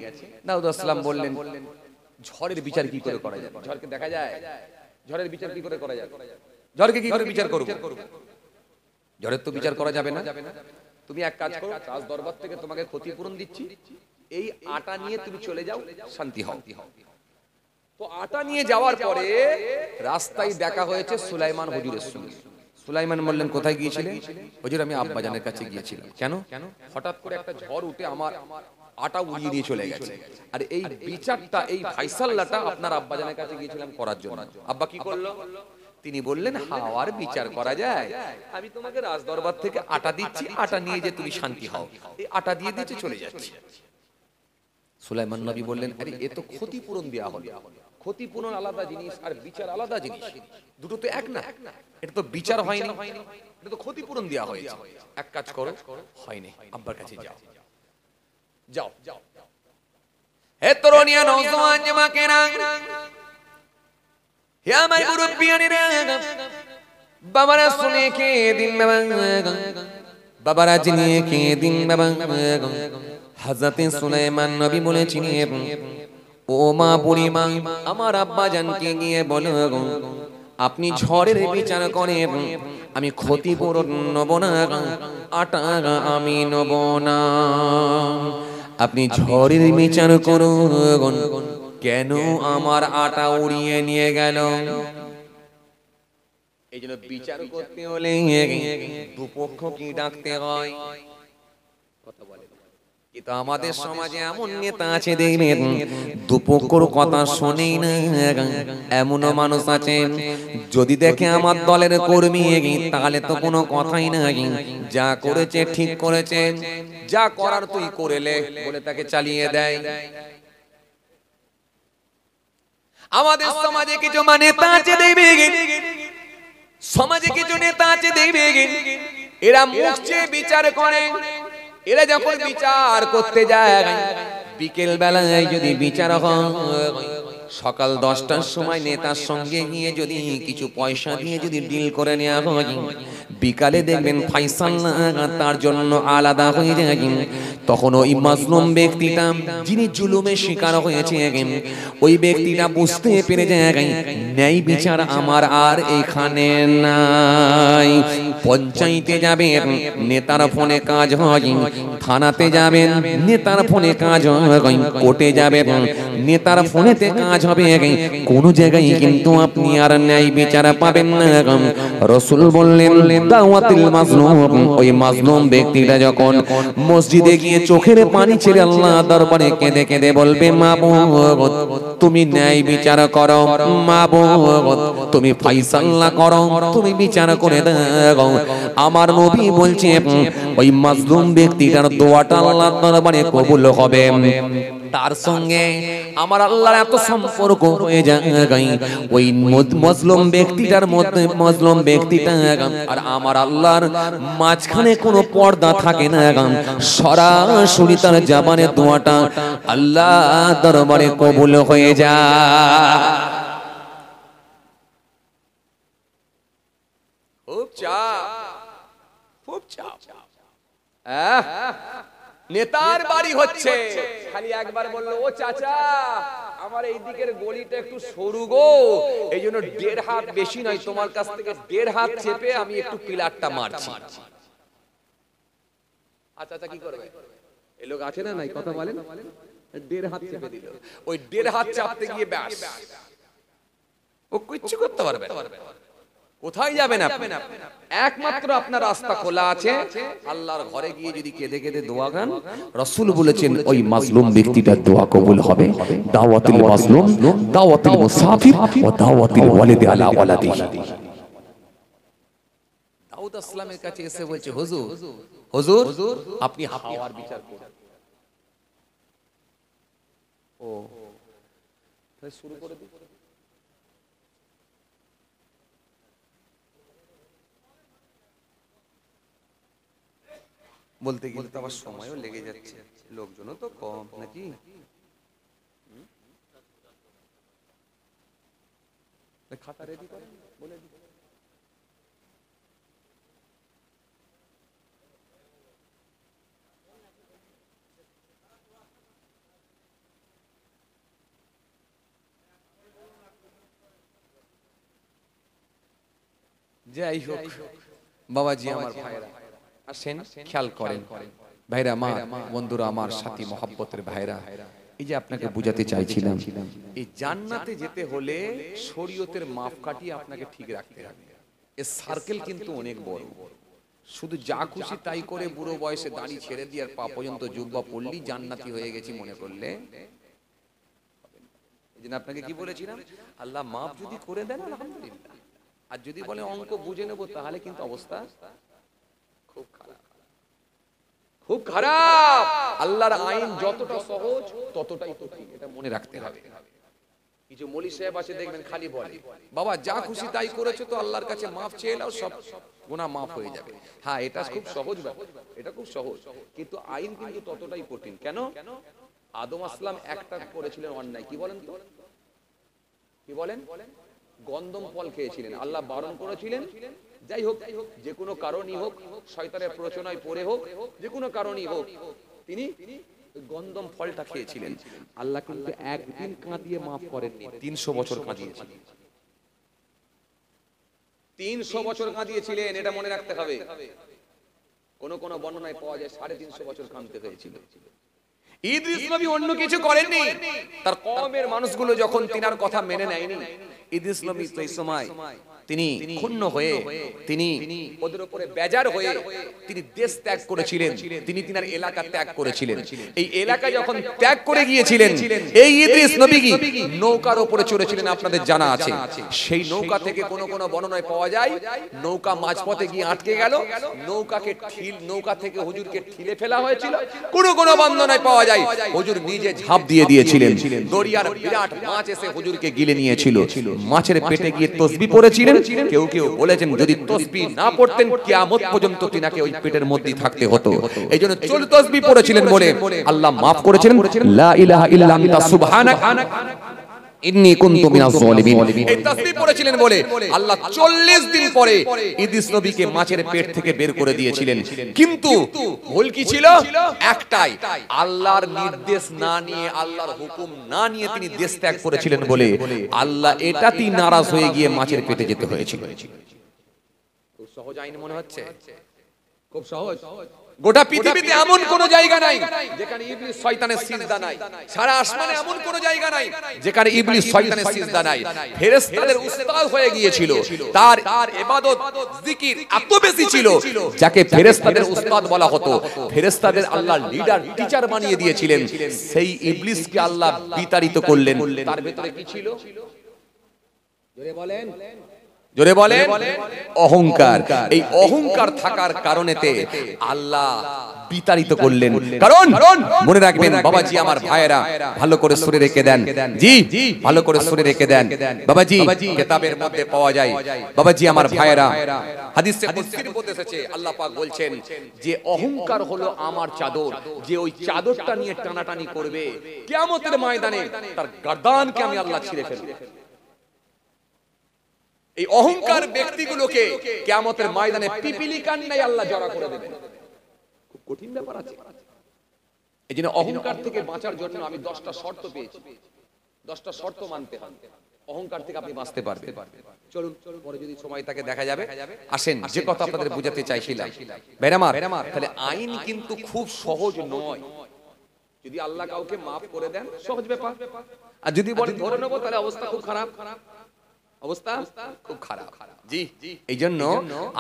দাউদ আসসালাম বললেন ঝড়ের বিচার কি করে করা যায়? ঝড়কে দেখা যায়? ঝড়ের বিচার কি করে করা যায়? ঝড়কে কি করে বিচার করব? ঝড়ের তো বিচার করা যাবে না। তুমি এক কাজ করো, রাজ দরবার থেকে তোমাকে ক্ষতিপূরণ দিচ্ছি, এই আটা নিয়ে তুমি চলে যাও, শান্তি হও। তো আটা নিয়ে যাওয়ার পরে রাস্তায় দেখা হয়েছে সুলাইমান হুজুরের সঙ্গে। সুলাইমান বললেন কোথায় গিয়েছিলেন? হুজুর আমি আব্বাজানের কাছে গিয়েছিলাম। কেন? হঠাৎ করে একটা ঝড় উঠে আমার আটা উড়িয়ে নিয়ে চলে গেছে, আর এই বিচারটা, এই ফাইসাল্লাটা আপনার আব্বাজানের কাছে গিয়েছিলাম করার জন্য। আব্বা কি করলো? তিনি বললেন হাওয়ার বিচার করা যায়, আমি তোমাকে রাজ দরবার থেকে আটা দিচ্ছি, আটা নিয়ে যে তুমি শান্তি হও। এই আটা দিয়ে দিয়েছে, চলে যাচ্ছি। সুলাইমান নবী বললেন আরে এ তো ক্ষতিপূরণ দেয়া হলো। ক্ষতিপূরণ আলাদা জিনিস আর বিচার আলাদা জিনিস, দুটো তো এক না। এটা তো বিচার হয়নি, এটা তো ক্ষতিপূরণ দেয়া হয়েছে। এক কাজ করো, হয়নি, আব্বার কাছে যাও। যাও যাও। হে তরুণিয়া নওজওয়ান জামাকেরা, হে আমার মুরব্বিয়ানেরা, বাবারা শুনে কে দিন বাবা, বাবারা জেনে কে দিন বাবা। হযরতে সুলাইমান নবী বলেছিলেন ও মা বুড়িমা, আমার আব্বা জানকে গিয়ে বলো আপনি ঝড়ের বিচার করেন, আমি ক্ষতিপূরণ নেব না, আটা আমি নেব না। আপনি ঝড়ের বিচার করুন, কেন আমার আটা উড়িয়ে নিয়ে গেল? এই জন্য বিচার করতে হলে দুপক্ষ কি ডাকতে হয়? কথা বলে। কিন্তু আমাদের সমাজে এমন নেতা আছে দেখবেন দুপক্ষর কথা শোনেই না। এমনও মানুষ আছে যদি দেখে আমার দলের কর্মী তাহলে তো কোনো কথাই নাই, যা করেছে ঠিক করেছে, যা করার তুই করেলে বলে তাকে চালিয়ে দেয়। আমাদের সমাজে কিছু নেতা আছে দেখবেন, সমাজে কিছু নেতা আছে দেখবেন এরা মুখ চেয়ে বিচার করে। এরা যখন বিচার করতে যায় বিকেল বেলায় যদি বিচার হয়, সকাল 10টার সময় নেতার সঙ্গে গিয়ে যদি কিছু পয়সা দিয়ে যদি ডিল করে নেওয়া হয়, বিকালে দেখবেন ফাইসাল্লা তার জন্য আলাদা হয়ে যায়। তখন ওই মাজলুম ব্যক্তিটা যিনি জুলুমের শিকার হয়েছে, ওই ব্যক্তিটা বুঝতে পেরে যায় ন্যায় বিচার আমার আর এখানে নাই। পঞ্চায়েতে যাবেন, নেতার ফোনে কাজ হয়, থানাতে যাবেন, নেতার ফোনে কাজ হয়, কোর্টে যাবেন, নেতার ফোনেতে কাজ হবে, কোন জায়গায় কিন্তু আপনি আর ন্যায় বিচার পাবেন না। রাসূল বললেন দাওয়াতুল মাজলুম, ওই মাজলুম ব্যক্তিটা যখন মসজিদে গিয়ে চোখের পানি ছেড়ে আল্লাহর দরবারে কেঁদে কেঁদে বলবে মাবুদ তুমি ন্যায় বিচার করো, মাবুদ তুমি ফায়সালা করো, তুমি বিচার করে দাও। আমার নবী বলছে ওই মাজলুম ব্যক্তিটার দোয়াটা আল্লাহর দরবারে কবুল হবে। তার সঙ্গে আমার আল্লাহর এত সম্পর্ক হয়ে যায়, ওই মাজলুম ব্যক্তিটার মধ্যে মাজলুম ব্যক্তিটা আর আমার আল্লাহর মাঝখানে কোনো পর্দা থাকে না, সরাসরি তার জবানের দোয়াটা আল্লাহ দরবারে কবুল হয়ে যায়। খুব চাপ, খুব চাপ। নেতার বাড়ি হচ্ছে, খালি একবার বললো ও চাচা আমার এই দিকের গলিটা একটু সরু গো, এই জন্য 1.5 হাত বেশি নয়, তোমার কাছ থেকে 1.5 হাত চেপে আমি একটু পিলারটা মারছি। আচ্ছা কি করবে? এই লোক আছে না নাই কথা বলেন, 1.5 হাত চেপে দিল। ওই 1.5 হাত চাপতে গিয়ে ব্যাস ও কিচ্ছু করতে পারবে না। কোথায় যাবেন আপনি? একমাত্র আপনার রাস্তা খোলা আছে, আল্লাহর ঘরে গিয়ে যদি কেঁদে কেঁদে দোয়া গান। রাসূল বলেছেন ওই মাজলুম ব্যক্তিটার দোয়া কবুল হবে। দাওয়াতুল মাজলুম, দাওয়াতুল মুসাফির ওয়া দাওয়াতুল ওয়ালিদ আলা ওয়ালাদিহি। দাউদ আসলামের কাছে এসে বলছে হুজুর, হুজুর আপনি হাওয়ার বিচার করুন। ও তাহলে শুরু করে দিই। বলতে গেলে তো আবার সময়ও লেগে যাচ্ছে, লোকজনও তো কম নাকি। খাতা রেডি করেন, বলে দিই। যাই হোক বাবাজি আমার ভাইরা আসেন, খেয়াল করেন ভাইরা, মা বন্ধুরা, আমার সাথী মহব্বতের ভাইরা, এই যে আপনাকে বুঝাতে চাইছিলাম, এই জান্নাতে যেতে হলে শরীয়তের মাপকাঠি আপনাকে ঠিক রাখতে হবে। এর সার্কেল কিন্তু অনেক বড়। শুধু যা খুশি তাই করে বুড়ো বয়সে দাড়ি ছেড়ে দিয়ে আর পা পর্যন্ত জুব্বা পড়লি জান্নাতি হয়ে গেছি মনে করলে, এই জন্য আপনাকে কি বলেছিলাম, আল্লাহ মাপ যদি করে দেন আলহামদুলিল্লাহ, আর যদি বলে অঙ্ক বুঝে নেবো তাহলে কিন্তু অবস্থা খুব খারাপ, খুব খারাপ। আল্লাহর আইন যতটা সহজ ততটাই কঠিন, এটা মনে রাখতে হবে। কিছু মৌলী সাহেব আছে দেখবেন খালি বলে, বাবা যা খুশি তাই করেছো তো আল্লাহর কাছে মাফ চেয়ে নাও, সব গুনাহ মাফ হয়ে যাবে। হ্যাঁ, এটা খুব সহজ ব্যাপার, এটা খুব সহজ, কিন্তু আইন কিন্তু ততটাই কঠিন। কেন? আদম আসলাম একটা করেছিলেন অন্যায়, কি বলেন তো, কি বলেন, গন্ধম ফল খেয়েছিলেন, আল্লাহ বারণ করেছিলেন। যাই হোক, যে কোনো কারণই হোক, শয়তানের প্ররোচনায় পড়ে হোক, যে কোনো কারণই হোক, তিনি গন্ধম ফলটা খেয়েছিলেন। আল্লাহ কিন্তু একদিন কাঁদিয়ে মাফ করেননি, 300 বছর কাঁদিয়েছিলেন, 300 বছর কাঁদিয়েছিলেন, এটা মনে রাখতে হবে। কোন কোন বর্ণনায় পাওয়া যায় 350 বছর কাঁদতে হয়েছিল। ইদ্রিস নবী অন্য কিছু করেননি, তার কওমের মানুষগুলো যখন তিনার কথা মেনে নেয়নি, ইদ্রিস নবী তো এই সময় তিনি ক্ষুণ্ণ হয়ে, তিনি ওদের উপরে বেজার হয়ে তিনি দেশ ত্যাগ করেছিলেন, তিনি তিনার এলাকা ত্যাগ করেছিলেন। এই এলাকা যখন ত্যাগ করে গিয়েছিলেন, এই ইদ্রিস নবী কি নৌকার উপরে চড়েছিলেন, আপনাদের জানা আছে। সেই নৌকা থেকে কোন কোন বর্ণনায় পাওয়া যায় নৌকা মাঝপথে গিয়ে আটকে গেল, নৌকা থেকে হুজুরকে ঠেলে ফেলা হয়েছিল। কোন কোন বর্ণনায় পাওয়া যায় হুজুর নিজে ঝাঁপ দিয়ে দিয়েছিলেন, দরিয়ার বিরাট মাছ এসে হুজুরকে গিলে নিয়েছিল, মাছের পেটে গিয়ে তাসবিহ পড়েছিলেন। কেউ কেউ বলেছেন যদি তাসবিহ না পড়তেন কিয়ামত পর্যন্ত তিনাকে ওই পেটের মধ্যে থাকতে হতো। এইজন্য চল তাসবিহ পড়েছিলেন বলে আল্লাহ maaf করেছিলেন, লা ইলাহা ইল্লা আনতা সুবহানাকা ইন্নী কুনতু মিনাজ জালিমিন। এই তাসবিহ পড়েছিলেন বলে আল্লাহ 40 দিন পরে ইদ্রিস নবীকে মাছের পেট থেকে বের করে দিয়েছিলেন। কিন্তু ভুল কি ছিল? একটাই, আল্লাহর নির্দেশ না নিয়ে, আল্লাহর হুকুম না নিয়ে তিনি দেশ ত্যাগ করেছিলেন বলে আল্লাহ এটাতেই নারাজ হয়ে গিয়ে মাছের পেটে যেতে হয়েছিল। খুব সহজ আইন মনে হচ্ছে, খুব সহজ। গোটা পৃথিবীতে এমন কোন জায়গা নাই যেখানে ইবলিস শয়তানের সিজদা নাই, সারা আসমানে এমন কোন জায়গা নাই যেখানে ইবলিস শয়তানের সিজদা নাই। ফেরেশতাদের উস্তাদ হয়ে গিয়েছিল, তার ইবাদত জিকির এত বেশি ছিল যাকে ফেরেশতাদের উস্তাদ বলা হতো। ফেরেশতাদের আল্লাহ লিডার টিচার বানিয়ে দিয়েছিলেন। সেই ইবলিসকে আল্লাহ বিতাড়িত করলেন। তার ভিতরে কি ছিল? জোরে বলেন, জোরে বলেন, অহংকার। এই অহংকার থাকার কারণেতে আল্লাহ বিতাড়িত করলেন। কারণ মনে রাখবেন বাবাজি আমার ভাইয়েরা, ভালো করে শুনে রেখে দেন, জি ভালো করে শুনে রেখে দেন বাবাজি, কিতাবের মধ্যে পাওয়া যায় বাবাজি আমার ভাইয়েরা, হাদিসে কুদসির মধ্যে এসেছে আল্লাহ পাক বলছেন যে অহংকার হলো আমার চাদর, যে ওই চাদরটা নিয়ে টানাটানি করবে কিয়ামতের ময়দানে তার গর্দানকে আমি আল্লাহ ছিঁড়ে ফেলব। এই অহংকার ব্যক্তিগুলোকে কিয়ামতের ময়দানে পিপিলি কান্নায় আল্লাহ জড়া করে দেবেন। খুব কঠিন ব্যাপার আছে। এইজন্য অহংকার থেকে বাঁচার জন্য আমি 10টা শর্ত পেয়েছি, 10টা শর্ত মানতে হবে, অহংকার থেকে আপনি বাঁচতে পারবেন। চলুন পরে যদি সময় থাকে দেখা যাবে। আসেন, যে কথা আপনাদের বুঝাতে চাইছিলাম ভাইরা আমার, তাহলে আইন কিন্তু খুব সহজ নয়। যদি আল্লাহ কাউকে maaf করে দেন সহজ ব্যাপার, আর যদি বলেন ধরে নেব তাহলে অবস্থা খুব খারাপ, অবস্থা খুব খারাপ। জি, এই জন্য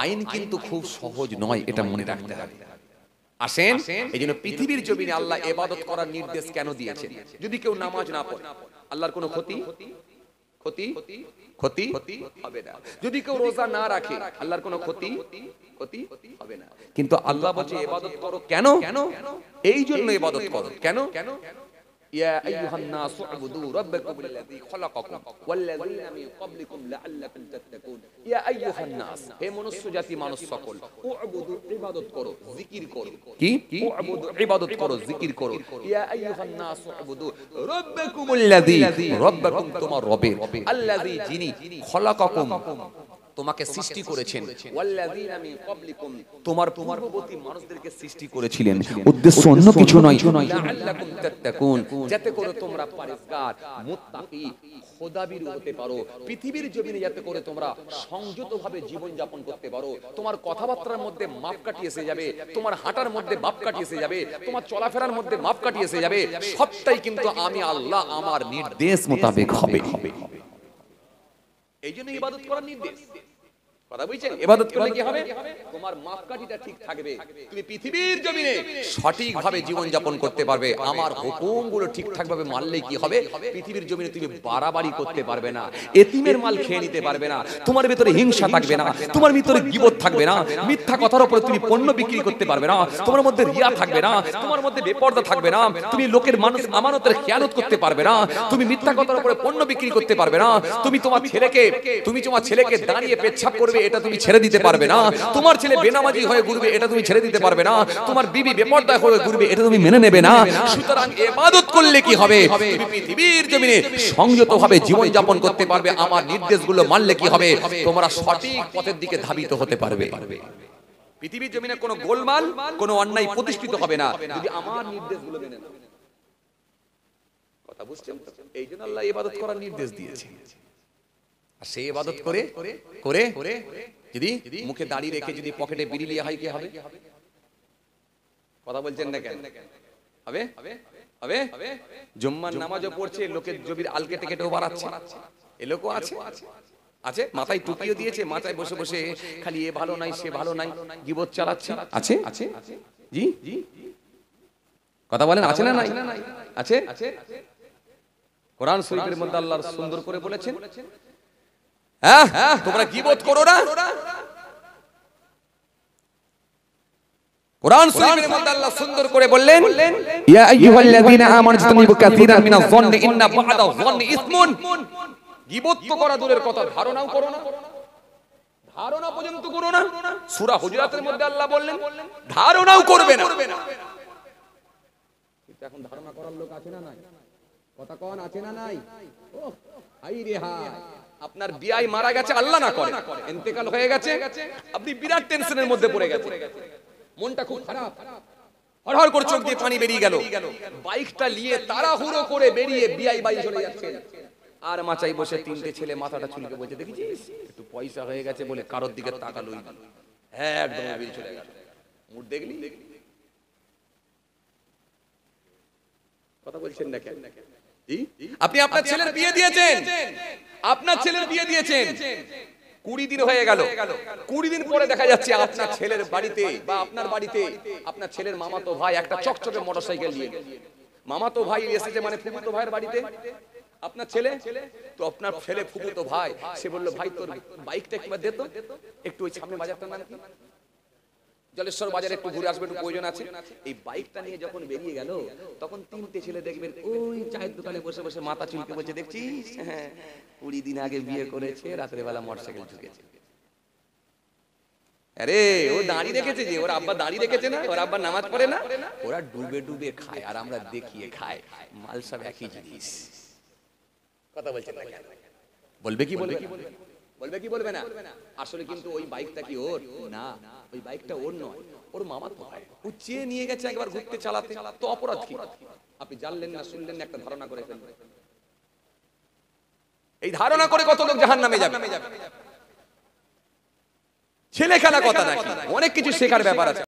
আইন কিন্তু খুব সহজ নয়, এটা মনে রাখতে হবে। আসেন, এই জন্য পৃথিবীর জমিনে আল্লাহ ইবাদত করার নির্দেশ কেন দিয়েছেন? যদি কেউ নামাজ না পড়ে আল্লাহর কোনো ক্ষতি হবে না। যদি কেউ রোজা না রাখে আল্লাহর কোনো ক্ষতি হবে না। কিন্তু আল্লাহ বলছে ইবাদত করো। কেন? এই জন্য ইবাদত করো। কেন? ইয়া আইয়ুহান নাসু উবুদু রাব্বাকুমুল্লাযী খালাকাকুম ওয়াল্লাযীনা মিন ক্বাবলিকুম লাআল্লাকুম তাত্তাকুন। ইয়া আইয়ুহান নাস, হে মনুষ্য জাতি মানুষ সকল, উবুদু ইবাদত করো, জিকির করো। কি? উবুদু ইবাদত করো, জিকির করো। ইয়া আইয়ুহান নাসু উবুদু রাব্বাকুমুল্লাযী, রাব্বাকুম তোমার রবের, আল্লাযী যিনি, খালাকাকুম তোমাকে সৃষ্টি করেছেন, ওয়াল্লাযীনা মিন ক্বাবলিকুম তোমার পূর্ববর্তী মানুষদেরকে সৃষ্টি করেছিলেন। উদ্দেশ্য অন্য কিছু নয়, লাআল্লাকুম তাত্তাকুন যাতে করে তোমরা পরহেজগার, মুত্তাকি, খোদাভীরু হতে পারো। পৃথিবীর জমিনে যাতে করে তোমরা সংযতভাবে জীবন যাপন করতে পারো। তোমার কথাবার্তার মধ্যে মাপকাঠি এসে যাবে, তোমার হাঁটার মধ্যে মাপকাঠি এসে যাবে, তোমার চলাফেরার মধ্যে মাপকাঠি এসে যাবে। সবটাই কিন্তু আমি আল্লাহ আমার নির্দেশ মোতাবেক হবে। এই জন্য ইবাদত করার নির্দেশ। কথা বুঝছেন? ইবাদত করলে কি হবে? তোমার মাপকাঠিটা ঠিক থাকবে, তুমি পৃথিবীর জমিনে সঠিকভাবে জীবন যাপন করতে পারবে। আমার হুকুমগুলো ঠিকঠাক ভাবে মানলে কি হবে? পৃথিবীর জমিনে তুমি বাড়াবাড়ি করতে পারবে না, এতিমের মাল খেয়ে নিতে পারবে না, তোমার ভিতরে হিংসা থাকবে না, তোমার ভিতরে গীবত থাকবে না, মিথ্যা কথার উপরে তুমি পণ্য বিক্রি করতে পারবে না, তোমার মধ্যে রিয়া থাকবে না, তোমার মধ্যে বেপরদা থাকবে না, তুমি লোকের মানুষ আমানতের খেয়ালত করতে পারবে না, তুমি মিথ্যা কথার উপরে পণ্য বিক্রি করতে পারবে না, তুমি তোমার ছেলেকে দাঁড়িয়ে পেচ্ছাপ করবে এটা তুমি ছেড়ে দিতে পারবে না, তোমার ছেলে বেনামাজি হয়ে ঘুরবে এটা তুমি ছেড়ে দিতে পারবে না, তোমার বিবি বেপরদা হয়ে ঘুরবে এটা তুমি মেনে নেবে না। সুতরাং ইবাদত করলে কি হবে? তুমি পৃথিবীর জমিনে সংযতভাবে জীবন যাপন করতে পারবে। আমার নির্দেশগুলো মানলে কি হবে? তোমরা সঠিক পথের দিকে ধাবিত হতে পারবে। পৃথিবীর জমিনে কোনো গোলমাল, কোনো অন্যায় প্রতিষ্ঠিত হবে না যদি আমার নির্দেশগুলো মেনে নাও। কথা বুঝছেন? এই জন্য আল্লাহ ইবাদত করার নির্দেশ দিয়েছে। আর সেই ইবাদত করে যদি মুখে দাড়ি রেখে যদি পকেটে বিড়ি লিয়ে হয় কি হবে? কথা বলছেন না কেন? হবে? জুম্মার নামাজও পড়ছে, লোকের জবির আল কেটে কেটেও বাড়াচ্ছে, এ লোকও আছে, মাথায় টুপিও দিয়েছে, মাথায় বসে বসে খালি এ ভালো নাই সে ভালো নাই গীবত চালাচ্ছে। আছে জি, কথা বলেন, আছে না নাই? আছে। কোরআন শরীফের মধ্যে আল্লাহ সুন্দর করে বলেছেন, তোমরা গীবত করো না। কোরআন শরীফের মধ্যে আল্লাহ সুন্দর করে বললেন, ইয়া আইয়ুহাল্লাযীনা আমানু ইজতানিবু কাসীরাম মিনাজ যন্নি ইন্না বা'দা যন্নি ইসমুন। গীবত তো করা দূরের কথা, ধারণাও করো না, ধারণা পর্যন্ত করো না। সূরা হুজুরাতের মধ্যে আল্লাহ বললেন ধারণাও করবে না। কিন্তু এখন ধারণা করার লোক আছে না নাই? কথা কোন আছে না নাই? ওহ হাই রে হাই, আপনার বিয়াই মারা গেছে, আল্লাহ না করে ইন্তেকাল হয়ে গেছে, আপনি বিরাট টেনশনের মধ্যে পড়ে গেছেন, মনটা খুব খারাপ, হড়হড় করে চোখ দিয়ে পানি বেরিয়ে গেল, বাইকটা নিয়ে তাড়াহুড়ো করে বেরিয়ে বিয়াই বাড়ি চলে যাচ্ছেন। আর মাচাই বসে তিনটে ছেলে মাথাটা চুলকে বলছে, দেখেছিস একটু পয়সা হয়ে গেছে বলে কারোর দিকে তাকালোই না, একদম বেরিয়ে চলে গেল। মুড দেখলি? কথা বলছেন না কেন? আপনি আপনার ছেলের বিয়ে দিয়েছেন, 20 দিন হয়ে গেল, 20 দিন পরে দেখা যাচ্ছে আপনার ছেলের বাড়িতে বা আপনার বাড়িতে আপনার ছেলের মামাতো ভাই একটা চকচকে মোটরসাইকেল নিয়ে, মামাতো ভাই এসেছে মানে ফুফুতো ভাইয়ের বাড়িতে আপনার ছেলে, তো আপনার ছেলে ফুফুতো ভাই সে বলল, ভাই তোর বাইকটা একবার দে তো, একটু ওই সামনে বাজারটার নাম কি, জলেশ্বর বাজারে একটু ঘুরে আসবে, একটু প্রয়োজন আছে। এই বাইকটা নিয়ে যখন বেরিয়ে গেল তখন তিনটে ছেলে দেখবেন ওই চায়ের দোকানে বসে বসে মাথা চুলকে বলছে, দেখছিস 20 দিন আগে বিয়ে করেছে, রাতের বেলা মোটরসাইকেল ঢুকেছে। আরে ও দাঁড়ি রেখেছে, যে ওর আব্বা দাঁড়ি রেখেছে না, ওর আব্বা নামাজ পড়ে না, ওরা ডুবে ডুবে খায় আর আমরা দেখিয়ে খায়, মাল সব একই জিনিস। কথা বলছেন না কেন? বলবে কি বলবে না? আসলে কিন্তু ওই বাইকটা কি ওর না, ওই বাইকটা ওর নয়, ওর মামার ভাই, ও চেয়ে নিয়ে গেছে একবার ঘুরতে চালাতে, তো অপরাধ কি? আপনি জানলেন না, শুনলেন না, একটা ধারণা করে ফেলবেন। এই ধারণা করে কত লোক জাহান্নামে যাবে। ছেলে খেলা কথা নাকি, অনেক কিছু শেখার ব্যাপার আছে।